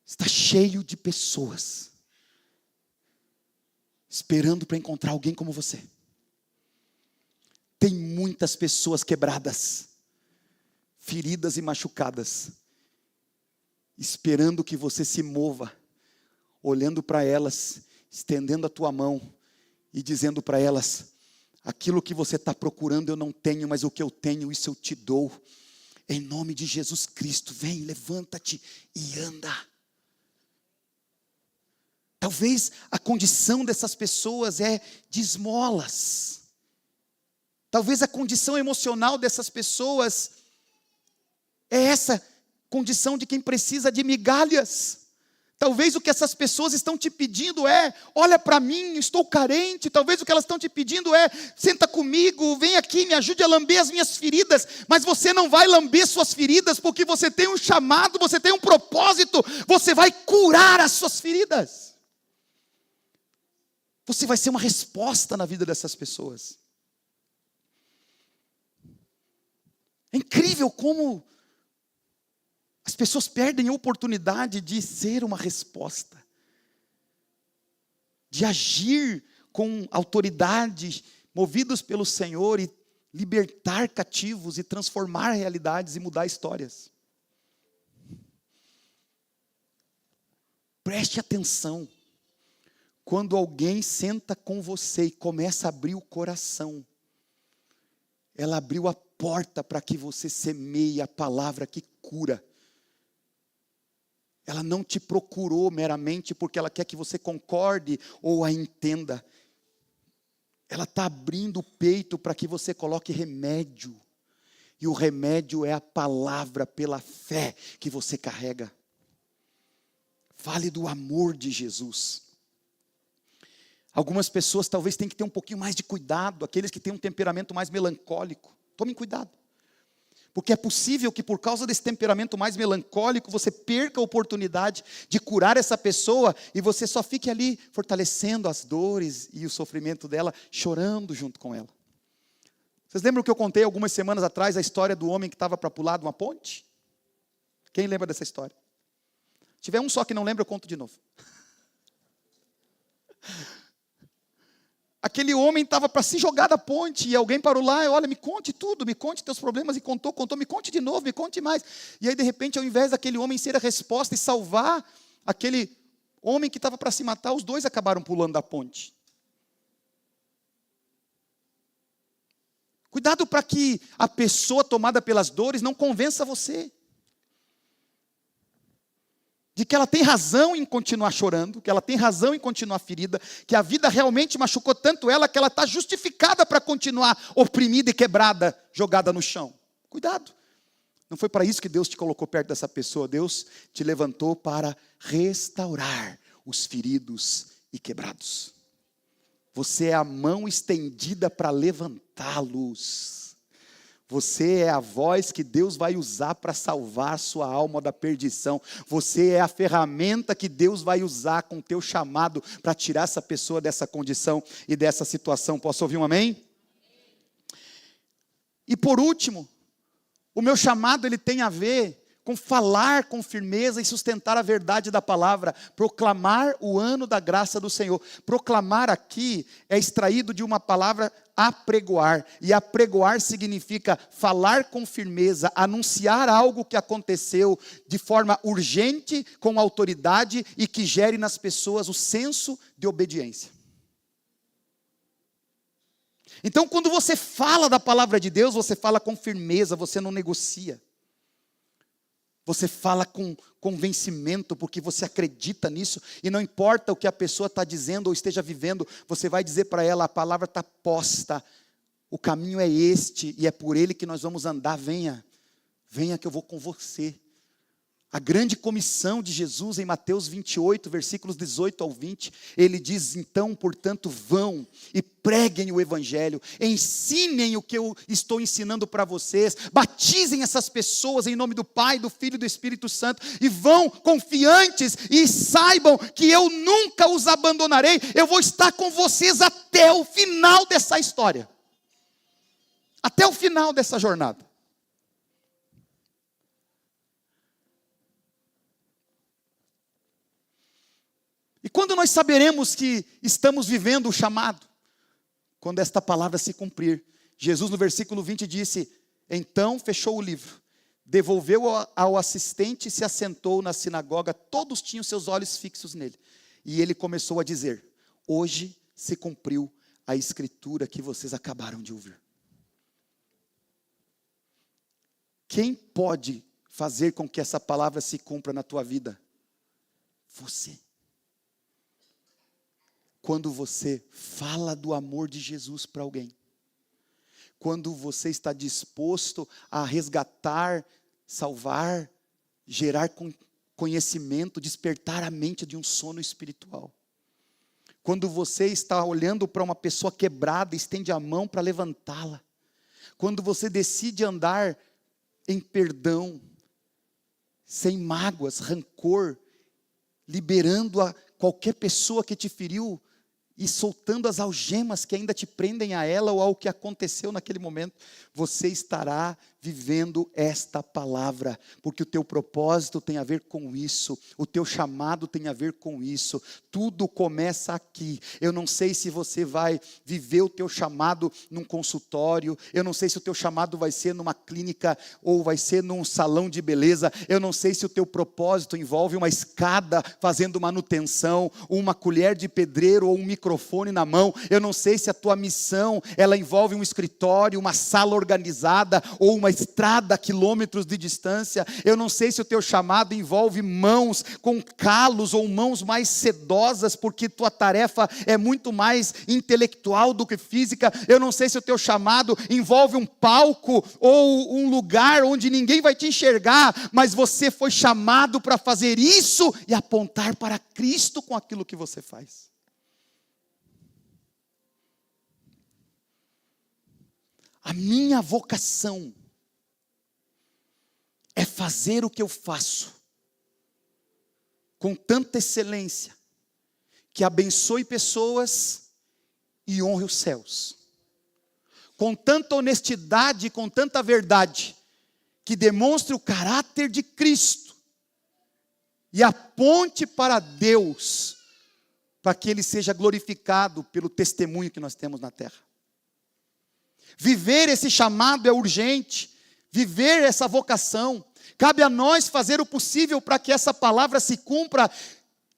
Está cheio de pessoas esperando para encontrar alguém como você. Tem muitas pessoas quebradas, feridas e machucadas, esperando que você se mova, olhando para elas, estendendo a tua mão e dizendo para elas: aquilo que você está procurando eu não tenho, mas o que eu tenho, isso eu te dou. Em nome de Jesus Cristo, vem, levanta-te e anda. Talvez a condição dessas pessoas é de esmolas. Talvez a condição emocional dessas pessoas é essa condição de quem precisa de migalhas. Talvez o que essas pessoas estão te pedindo é: olha para mim, estou carente. Talvez o que elas estão te pedindo é: senta comigo, vem aqui, me ajude a lamber as minhas feridas. Mas você não vai lamber suas feridas, porque você tem um chamado, você tem um propósito. Você vai curar as suas feridas. Você vai ser uma resposta na vida dessas pessoas. É incrível como as pessoas perdem a oportunidade de ser uma resposta, de agir com autoridade, movidos pelo Senhor e libertar cativos e transformar realidades e mudar histórias. Preste atenção, quando alguém senta com você e começa a abrir o coração, ela abriu a porta para que você semeie a palavra que cura. Ela não te procurou meramente porque ela quer que você concorde ou a entenda. Ela está abrindo o peito para que você coloque remédio. E o remédio é a palavra pela fé que você carrega. Fale do amor de Jesus. Algumas pessoas talvez tenham que ter um pouquinho mais de cuidado, aqueles que têm um temperamento mais melancólico. Tomem cuidado. Porque é possível que por causa desse temperamento mais melancólico, você perca a oportunidade de curar essa pessoa e você só fique ali fortalecendo as dores e o sofrimento dela, chorando junto com ela. Vocês lembram que eu contei algumas semanas atrás a história do homem que estava para pular de uma ponte? Quem lembra dessa história? Se tiver um só que não lembra, eu conto de novo. Aquele homem estava para se jogar da ponte, e alguém parou lá, e olha, me conte tudo, me conte teus problemas, e contou, me conte de novo, me conte mais. E aí, de repente, ao invés daquele homem ser a resposta e salvar aquele homem que estava para se matar, os dois acabaram pulando da ponte. Cuidado para que a pessoa tomada pelas dores não convença você de que ela tem razão em continuar chorando, que ela tem razão em continuar ferida, que a vida realmente machucou tanto ela que ela está justificada para continuar oprimida e quebrada, jogada no chão. Cuidado. Não foi para isso que Deus te colocou perto dessa pessoa. Deus te levantou para restaurar os feridos e quebrados. Você é a mão estendida para levantá-los. Você é a voz que Deus vai usar para salvar sua alma da perdição. Você é a ferramenta que Deus vai usar com o teu chamado para tirar essa pessoa dessa condição e dessa situação. Posso ouvir um amém? E por último, o meu chamado ele tem a ver com falar com firmeza e sustentar a verdade da palavra, proclamar o ano da graça do Senhor. Proclamar aqui é extraído de uma palavra apregoar, e apregoar significa falar com firmeza, anunciar algo que aconteceu de forma urgente, com autoridade e que gere nas pessoas o senso de obediência. Então, quando você fala da palavra de Deus, você fala com firmeza, você não negocia. Você fala com convencimento, porque você acredita nisso, e não importa o que a pessoa está dizendo ou esteja vivendo, você vai dizer para ela, a palavra está posta, o caminho é este, e é por ele que nós vamos andar, venha que eu vou com você. A grande comissão de Jesus em Mateus 28, versículos 18 ao 20, ele diz, então, portanto, vão e preguem o evangelho, ensinem o que eu estou ensinando para vocês, batizem essas pessoas em nome do Pai, do Filho e do Espírito Santo, e vão confiantes e saibam que eu nunca os abandonarei, eu vou estar com vocês até o final dessa história, até o final dessa jornada. E quando nós saberemos que estamos vivendo o chamado? Quando esta palavra se cumprir. Jesus no versículo 20 disse, então fechou o livro, devolveu ao assistente e se assentou na sinagoga, todos tinham seus olhos fixos nele. E ele começou a dizer, hoje se cumpriu a escritura que vocês acabaram de ouvir. Quem pode fazer com que essa palavra se cumpra na tua vida? Você. Quando você fala do amor de Jesus para alguém, quando você está disposto a resgatar, salvar, gerar conhecimento, despertar a mente de um sono espiritual. Quando você está olhando para uma pessoa quebrada, estende a mão para levantá-la. Quando você decide andar em perdão, sem mágoas, rancor, liberando a qualquer pessoa que te feriu, e soltando as algemas que ainda te prendem a ela ou ao que aconteceu naquele momento, você estará vivendo esta palavra, porque o teu propósito tem a ver com isso, o teu chamado tem a ver com isso, tudo começa aqui. Eu não sei se você vai viver o teu chamado num consultório, eu não sei se o teu chamado vai ser numa clínica ou vai ser num salão de beleza, eu não sei se o teu propósito envolve uma escada fazendo manutenção, uma colher de pedreiro ou um microfone na mão, eu não sei se a tua missão, ela envolve um escritório, uma sala organizada ou uma estrada a quilômetros de distância. Eu não sei se o teu chamado envolve mãos com calos ou mãos mais sedosas, porque tua tarefa é muito mais intelectual do que física. Eu não sei se o teu chamado envolve um palco ou um lugar onde ninguém vai te enxergar, mas você foi chamado para fazer isso e apontar para Cristo com aquilo que você faz. A minha vocação é fazer o que eu faço com tanta excelência, que abençoe pessoas e honre os céus. Com tanta honestidade, com tanta verdade, que demonstre o caráter de Cristo e aponte para Deus, para que Ele seja glorificado pelo testemunho que nós temos na terra. Viver esse chamado é urgente, viver essa vocação. Cabe a nós fazer o possível para que essa palavra se cumpra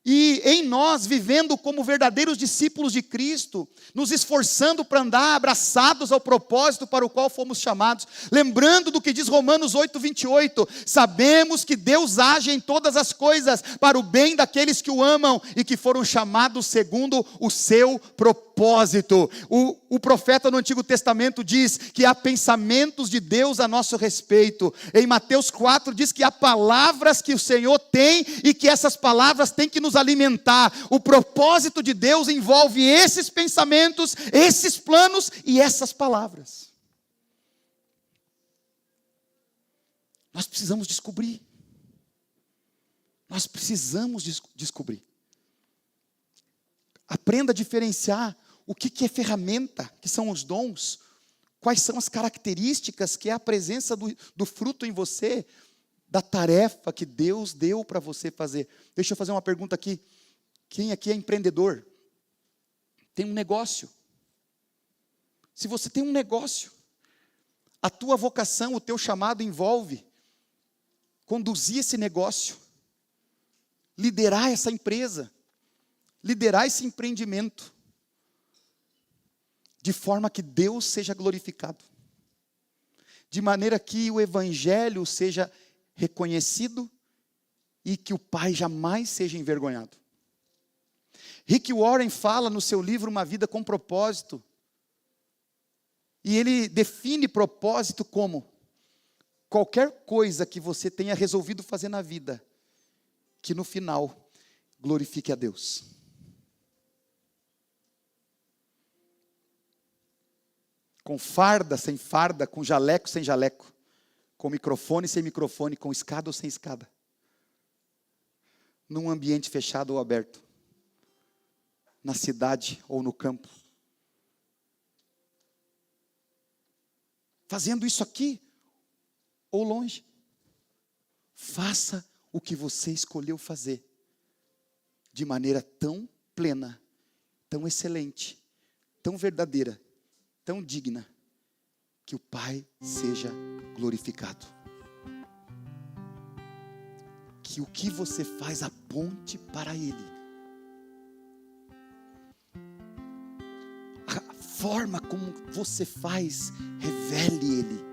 e em nós, vivendo como verdadeiros discípulos de Cristo, nos esforçando para andar abraçados ao propósito para o qual fomos chamados. Lembrando do que diz Romanos 8:28, sabemos que Deus age em todas as coisas para o bem daqueles que o amam e que foram chamados segundo o seu propósito. O profeta no Antigo Testamento diz que há pensamentos de Deus a nosso respeito. Em Mateus 4 diz que há palavras que o Senhor tem e que essas palavras têm que nos alimentar. O propósito de Deus envolve esses pensamentos, esses planos e essas palavras. Nós precisamos descobrir. Nós precisamos descobrir. Aprenda a diferenciar o que é ferramenta, que são os dons, quais são as características, que é a presença do fruto em você, da tarefa que Deus deu para você fazer. Deixa eu fazer uma pergunta aqui. Quem aqui é empreendedor? Tem um negócio. Se você tem um negócio, a tua vocação, o teu chamado envolve conduzir esse negócio, liderar essa empresa, liderar esse empreendimento, de forma que Deus seja glorificado, de maneira que o Evangelho seja reconhecido e que o Pai jamais seja envergonhado. Rick Warren fala no seu livro Uma Vida com Propósito, e ele define propósito como qualquer coisa que você tenha resolvido fazer na vida, que no final glorifique a Deus. Com farda, sem farda, com jaleco, sem jaleco, com microfone, sem microfone, com escada ou sem escada. Num ambiente fechado ou aberto. Na cidade ou no campo. Fazendo isso aqui ou longe. Faça o que você escolheu fazer. De maneira tão plena, tão excelente, tão verdadeira, tão digna, que o Pai seja glorificado. Que o que você faz aponte para Ele. A forma como você faz revele Ele.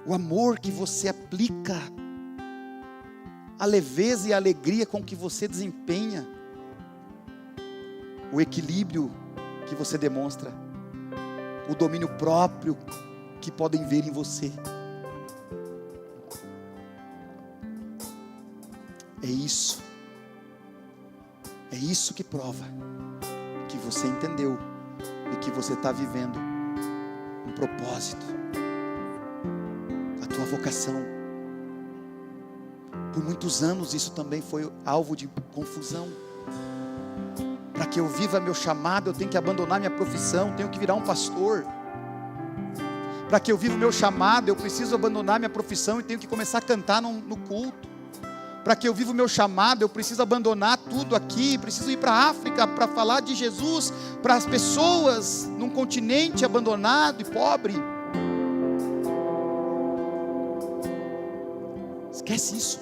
O amor que você aplica, a leveza e a alegria com que você desempenha, o equilíbrio que você demonstra, o domínio próprio que podem ver em você. É isso que prova que você entendeu e que você está vivendo um propósito, a tua vocação. Por muitos anos isso também foi alvo de confusão. Para que eu viva meu chamado, eu tenho que abandonar minha profissão, tenho que virar um pastor. Para que eu viva meu chamado, eu preciso abandonar minha profissão e tenho que começar a cantar no culto. Para que eu viva o meu chamado, eu preciso abandonar tudo aqui, preciso ir para a África para falar de Jesus para as pessoas num continente abandonado e pobre. Esquece isso.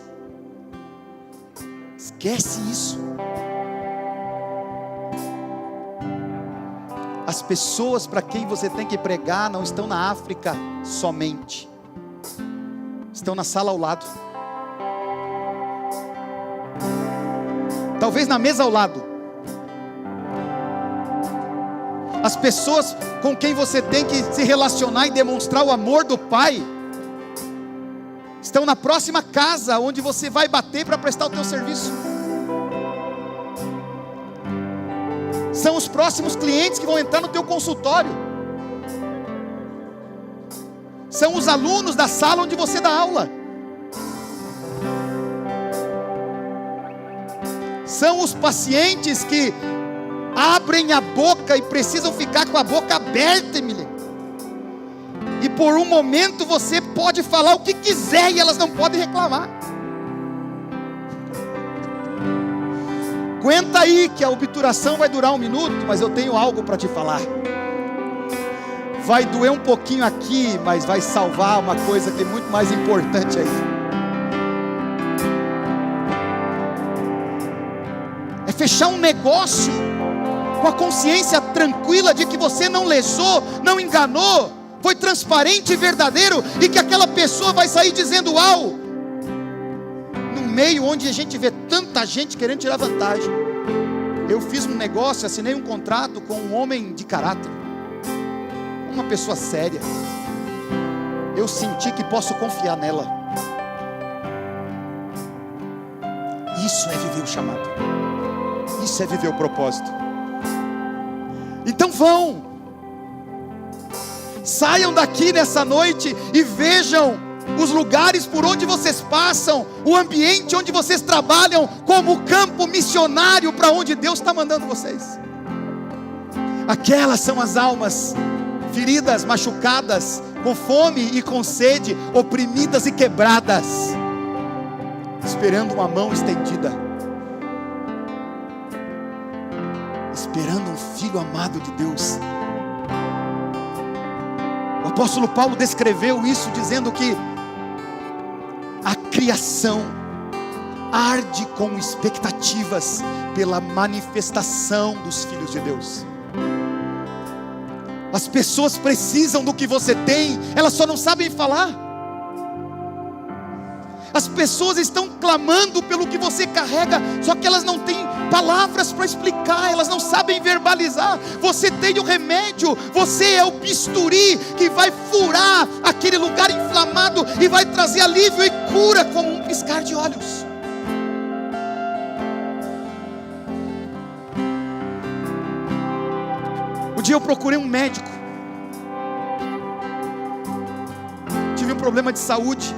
Esquece isso. As As pessoas para quem você tem que pregar não estão na África somente, estão na sala ao lado, talvez na mesa ao lado. As pessoas com quem você tem que se relacionar e demonstrar o amor do Pai estão na próxima casa onde você vai bater para prestar o teu serviço. São os próximos clientes que vão entrar no teu consultório. São os alunos da sala onde você dá aula. São os pacientes que abrem a boca e precisam ficar com a boca aberta, Emília. E por um momento você pode falar o que quiser e elas não podem reclamar. Aguenta aí que a obturação vai durar 1 minuto, mas eu tenho algo para te falar. Vai doer um pouquinho aqui, mas vai salvar uma coisa que é muito mais importante aí. É fechar um negócio com a consciência tranquila de que você não lesou, não enganou, foi transparente e verdadeiro, e que aquela pessoa vai sair dizendo: uau! No meio onde a gente vê tanta gente querendo tirar vantagem, eu fiz um negócio, assinei um contrato com um homem de caráter, uma pessoa séria. Eu senti que posso confiar nela. Isso é viver o chamado, isso é viver o propósito. Então saiam daqui nessa noite e vejam os lugares por onde vocês passam, o ambiente onde vocês trabalham, como campo missionário para onde Deus está mandando vocês. Aquelas são as almas feridas, machucadas, com fome e com sede, oprimidas e quebradas, esperando uma mão estendida, esperando um filho amado de Deus. O apóstolo Paulo descreveu isso dizendo que a criação arde com expectativas pela manifestação dos filhos de Deus. As pessoas precisam do que você tem, elas só não sabem falar. As pessoas estão clamando pelo que você carrega, só que elas não têm palavras para explicar, elas não sabem verbalizar. Você tem o remédio, você é o bisturi que vai furar aquele lugar inflamado e vai trazer alívio e cura como um piscar de olhos. Um dia eu procurei um médico, tive um problema de saúde,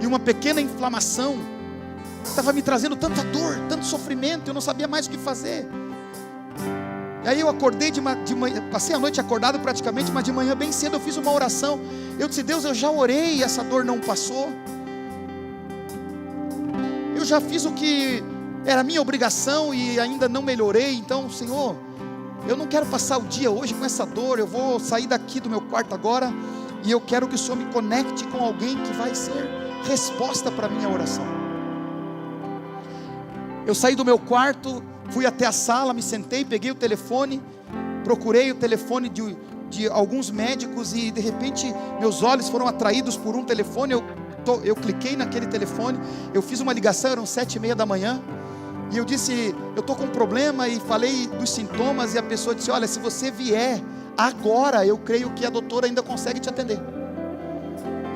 e uma pequena inflamação estava me trazendo tanta dor, tanto sofrimento, eu não sabia mais o que fazer. E aí eu acordei de manhã, passei a noite acordado praticamente, mas de manhã bem cedo eu fiz uma oração. Eu disse: Deus, eu já orei e essa dor não passou. Eu já fiz o que era minha obrigação e ainda não melhorei. Então, Senhor, eu não quero passar o dia hoje com essa dor. Eu vou sair daqui do meu quarto agora e eu quero que o Senhor me conecte com alguém que vai ser resposta para a minha oração. Eu saí do meu quarto, fui até a sala, me sentei, peguei o telefone, procurei o telefone de alguns médicos e de repente meus olhos foram atraídos por um telefone. Eu cliquei naquele telefone, eu fiz uma ligação, eram 7:30 da manhã, e eu disse: eu estou com um problema, e falei dos sintomas, e a pessoa disse: olha, se você vier agora, eu creio que a doutora ainda consegue te atender.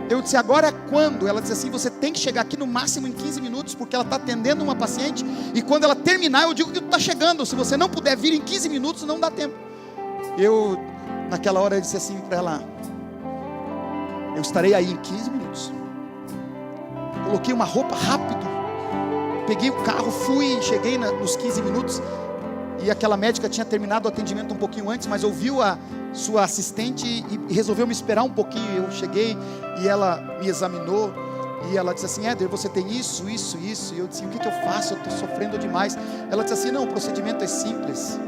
Eu disse: agora é quando? Ela disse assim: você tem que chegar aqui no máximo em 15 minutos, porque ela está atendendo uma paciente, e quando ela terminar eu digo que tu está chegando. Se você não puder vir em 15 minutos, não dá tempo. Eu, naquela hora, disse assim para ela: eu estarei aí em 15 minutos. Coloquei uma roupa rápido, peguei o carro, fui, cheguei nos 15 minutos, e aquela médica tinha terminado o atendimento um pouquinho antes, mas ouviu a sua assistente e resolveu me esperar um pouquinho. Eu cheguei e ela me examinou, e ela disse assim: Éder, você tem isso. E eu disse: o que eu faço? Eu estou sofrendo demais. Ela disse assim: não, o procedimento é simples,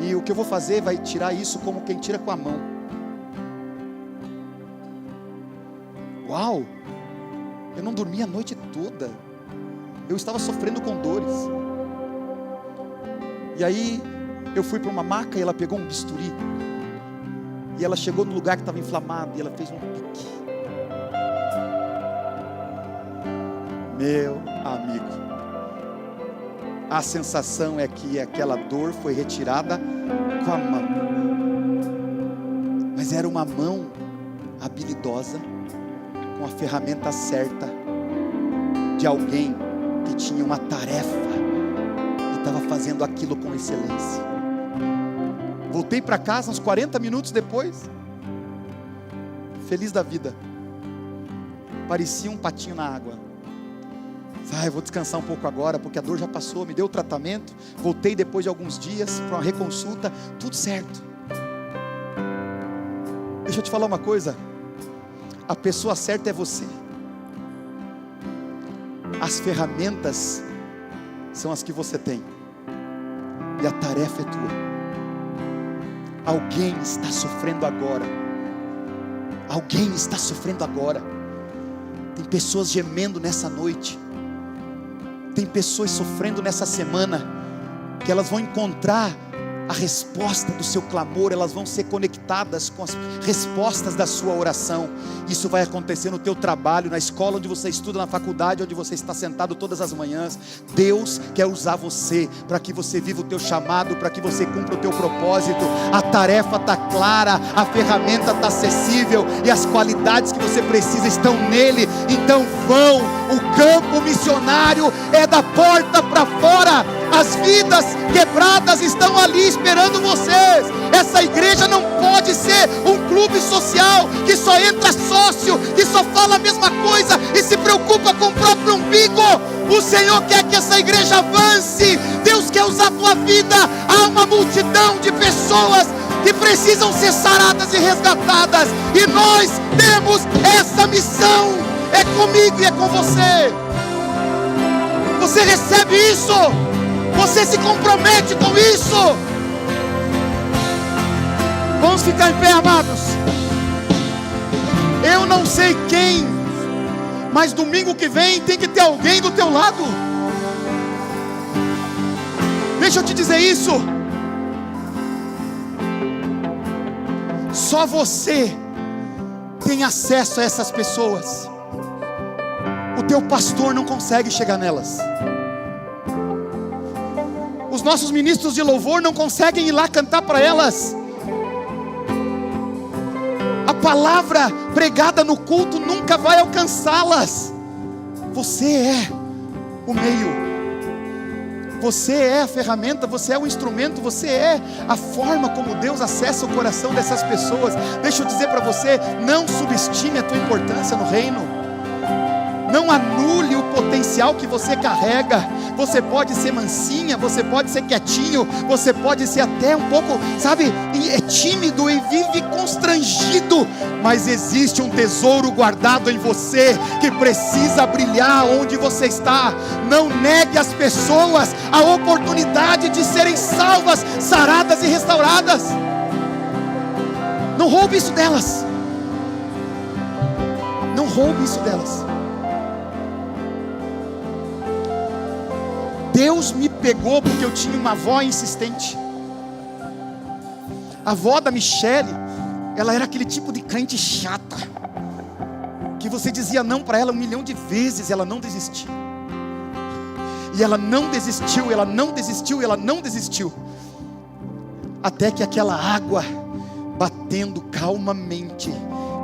e o que eu vou fazer vai tirar isso como quem tira com a mão. Uau! Eu não dormi a noite toda, eu estava sofrendo com dores. E aí Eu fui para uma maca e ela pegou um bisturi. E ela chegou no lugar que estava inflamado e ela fez um pique. Meu amigo, a sensação é que aquela dor foi retirada com a mão. Mas era uma mão habilidosa, com a ferramenta certa, de alguém que tinha uma tarefa e estava fazendo aquilo com excelência. Voltei para casa uns 40 minutos depois, feliz da vida. Parecia um patinho na água. Eu vou descansar um pouco agora, porque a dor já passou, me deu o tratamento. Voltei depois de alguns dias para uma reconsulta, tudo certo. Deixa eu te falar uma coisa, a pessoa certa é você. As ferramentas são as que você tem, e a tarefa é tua. Alguém está sofrendo agora. Alguém está sofrendo agora. Tem pessoas gemendo nessa noite. Tem pessoas sofrendo nessa semana, que elas vão encontrar a resposta do seu clamor, elas vão ser conectadas com as respostas da sua oração. Isso vai acontecer no teu trabalho, na escola onde você estuda, na faculdade onde você está sentado todas as manhãs. Deus quer usar você para que você viva o teu chamado, para que você cumpra o teu propósito. A tarefa está clara, a ferramenta está acessível e as qualidades que você precisa estão nele. Então vão, o campo missionário é da porta para fora. As vidas quebradas estão ali esperando vocês. Essa igreja não pode ser um clube social que só entra sócio, que só fala a mesma coisa e se preocupa com o próprio umbigo. O Senhor quer que essa igreja avance. Deus quer usar a tua vida. Há uma multidão de pessoas que precisam ser saradas e resgatadas, e nós temos essa missão. É comigo e é com você. Você recebe isso? Você se compromete com isso? Vamos ficar em pé, amados. Eu não sei quem, mas domingo que vem tem que ter alguém do teu lado. Deixa eu te dizer isso. Só você tem acesso a essas pessoas. O teu pastor não consegue chegar nelas. Os nossos ministros de louvor não conseguem ir lá cantar para elas. A palavra pregada no culto nunca vai alcançá-las. Você é o meio. Você é a ferramenta, você é o instrumento, você é a forma como Deus acessa o coração dessas pessoas. Deixa eu dizer para você, não subestime a tua importância no reino. Não anule o potencial que você carrega. Você pode ser mansinha, você pode ser quietinho, você pode ser até um pouco, é tímido e vive constrangido, mas existe um tesouro guardado em você, que precisa brilhar onde você está. Não negue às pessoas a oportunidade de serem salvas, saradas e restauradas. Não roube isso delas. Não roube isso delas. Deus me pegou porque eu tinha uma avó insistente. A avó da Michele, ela era aquele tipo de crente chata, que você dizia não para ela 1 milhão de vezes, ela não desistia. E ela não desistiu, ela não desistiu, ela não desistiu. Até que aquela água, batendo calmamente,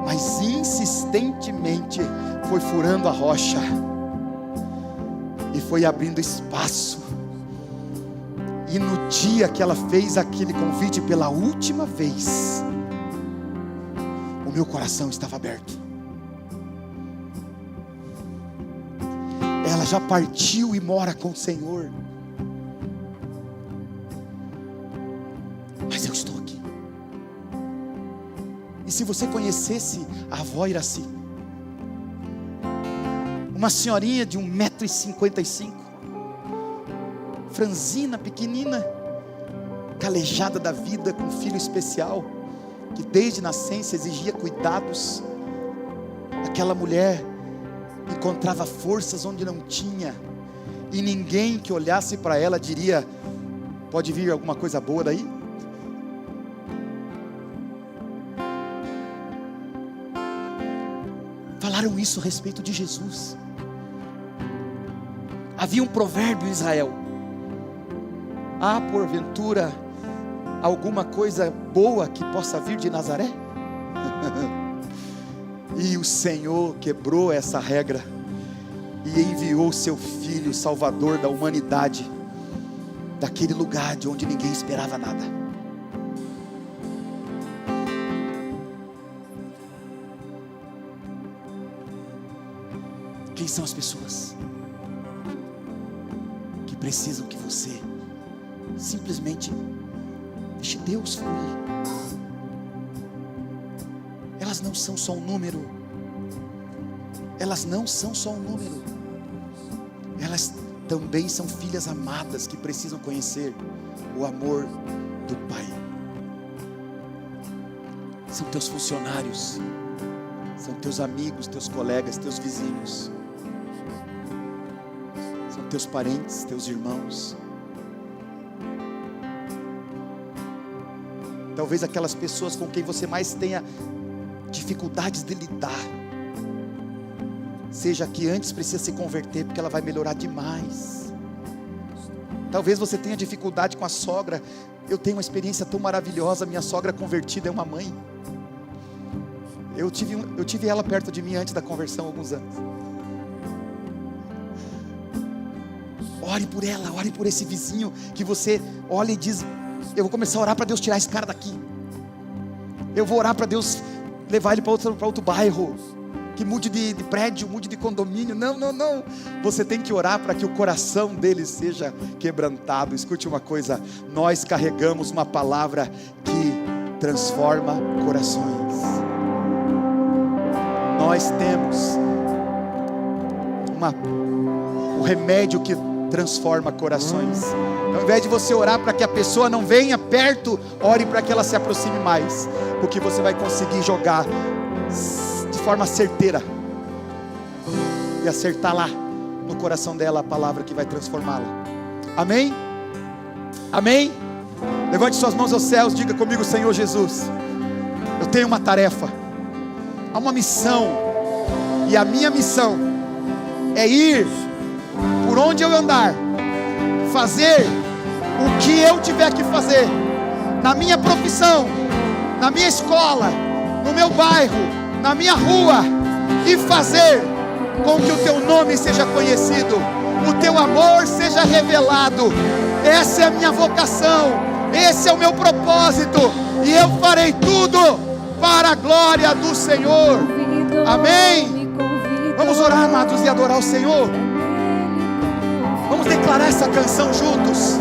mas insistentemente, foi furando a rocha e foi abrindo espaço. E no dia que ela fez aquele convite pela última vez, o meu coração estava aberto. Ela já partiu e mora com o Senhor, mas eu estou aqui. E se você conhecesse a avó Iraci, uma senhorinha de 1,55 m, franzina, pequenina, calejada da vida, com um filho especial, que desde nascença exigia cuidados. Aquela mulher encontrava forças onde não tinha, e ninguém que olhasse para ela diria: Pode vir alguma coisa boa daí? Falaram isso a respeito de Jesus. Havia um provérbio em Israel: há porventura alguma coisa boa que possa vir de Nazaré? E o Senhor quebrou essa regra e enviou seu Filho, Salvador da humanidade, daquele lugar de onde ninguém esperava nada. Quem são as pessoas que precisam que você simplesmente deixe Deus fluir? Elas não são só um número. Elas não são só um número. Elas também são filhas amadas que precisam conhecer o amor do Pai. São teus funcionários, são teus amigos, teus colegas, teus vizinhos, são teus parentes, teus irmãos. Talvez aquelas pessoas com quem você mais tenha dificuldades de lidar, seja que antes precisa se converter, porque ela vai melhorar demais. Talvez você tenha dificuldade com a sogra. Eu tenho uma experiência tão maravilhosa. Minha sogra convertida é uma mãe. Eu tive ela perto de mim antes da conversão, há alguns anos. Ore por ela, ore por esse vizinho que você olha e diz: eu vou começar a orar para Deus tirar esse cara daqui. Eu vou orar para Deus levar ele para outro bairro, que mude de prédio, mude de condomínio. Não. Você tem que orar para que o coração dele seja quebrantado. Escute uma coisa: nós carregamos uma palavra que transforma corações. Nós temos o remédio que transforma corações. Ao invés de você orar para que a pessoa não venha perto, ore para que ela se aproxime mais, porque você vai conseguir jogar de forma certeira e acertar lá no coração dela a palavra que vai transformá-la. Amém? Amém? Levante suas mãos aos céus, diga comigo: Senhor Jesus, eu tenho uma tarefa, há uma missão, e a minha missão é ir por onde eu andar, fazer o que eu tiver que fazer, na minha profissão, na minha escola, no meu bairro, na minha rua, e fazer com que o teu nome seja conhecido, o teu amor seja revelado. Essa é a minha vocação, esse é o meu propósito, e eu farei tudo para a glória do Senhor. Amém? Vamos orar, amados, e adorar o Senhor. Vamos declarar essa canção juntos.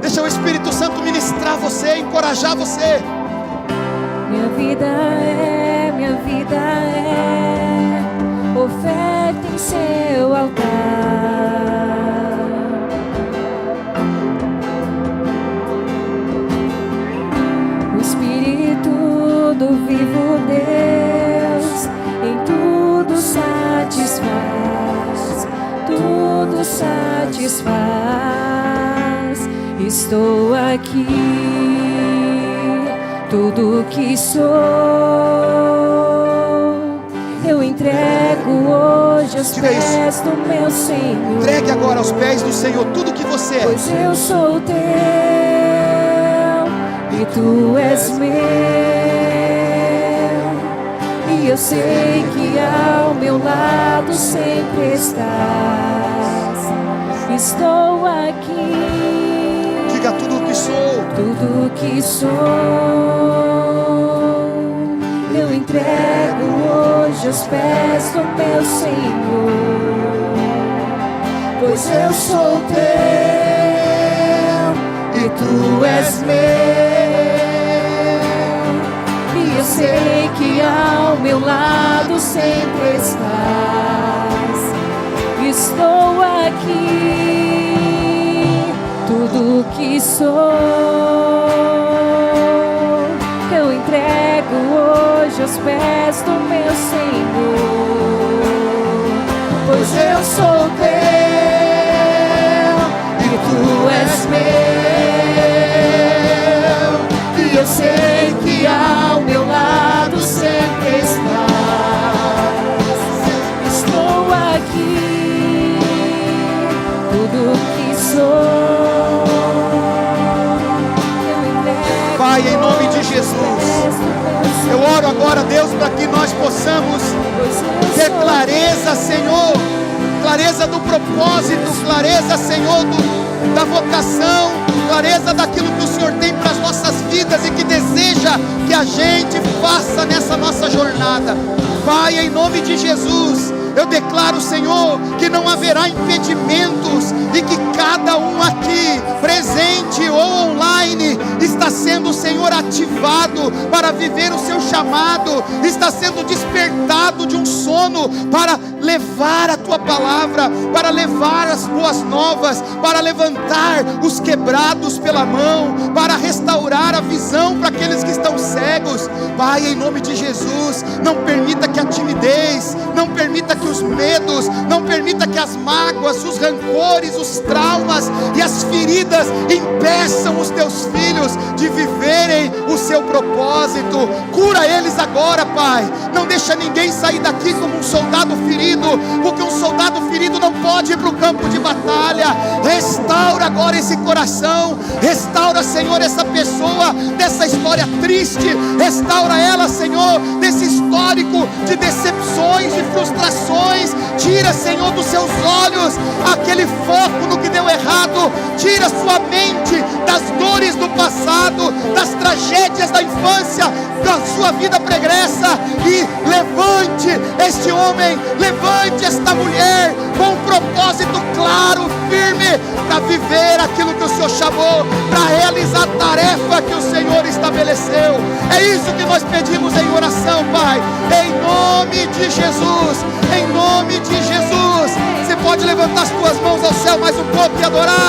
Deixa o Espírito Santo ministrar você, encorajar você. Minha vida é oferta em seu altar. O Espírito do vivo Deus em tudo satisfaz, tudo satisfaz. Estou aqui, tudo que sou, eu entrego hoje aos pés do meu Senhor. Entregue agora aos pés do Senhor tudo que você é. Pois eu sou teu e tu és meu, e eu sei que ao meu lado sempre estás. Estou aqui, diga tudo que sou, tudo que sou, eu entrego hoje aos pés do meu Senhor. Pois eu sou teu e tu és meu, e eu sei que ao meu lado sempre estás. Estou aqui, tudo que sou, eu entrego hoje aos pés do meu Senhor. Pois eu sou teu e tu és meu, possamos ter clareza, Senhor, clareza do propósito, clareza, Senhor, da vocação, clareza daquilo que o Senhor tem para as nossas vidas e que deseja que a gente faça nessa nossa jornada. Pai, em nome de Jesus, eu declaro, Senhor, que não haverá impedimentos e que cada um aqui, presente ou online, está sendo, Senhor, ativado para viver o seu chamado, está sendo despertado de um sono para levar a tua palavra, para levar as boas novas, para levantar os quebrados pela mão, para restaurar a visão para aqueles que estão cegos. Pai, em nome de Jesus, não permita que a timidez, não permita que os medos, não permita que as mágoas, os rancores, os traumas e as feridas impeçam os teus filhos de viverem o seu propósito. Cura eles agora, Pai. Não deixa ninguém sair daqui como um soldado ferido, porque um soldado ferido não pode ir para o campo de batalha. Restaura agora esse coração, restaura, Senhor, essa pessoa dessa história triste, restaura ela, Senhor, desse histórico de decepções, de frustrações. Tira, Senhor, dos seus olhos aquele foco no que deu errado, tira sua mente das dores do passado, das tragédias da infância, da sua vida pregressa, e levante este homem, levante esta mulher com um propósito claro, firme, para viver aquilo que o Senhor chamou, para realizar a tarefa que o Senhor estabeleceu. É isso que nós pedimos em oração, Pai, em nome de Jesus, em nome de Jesus. Você pode levantar as tuas mãos ao céu mais um pouco e adorar.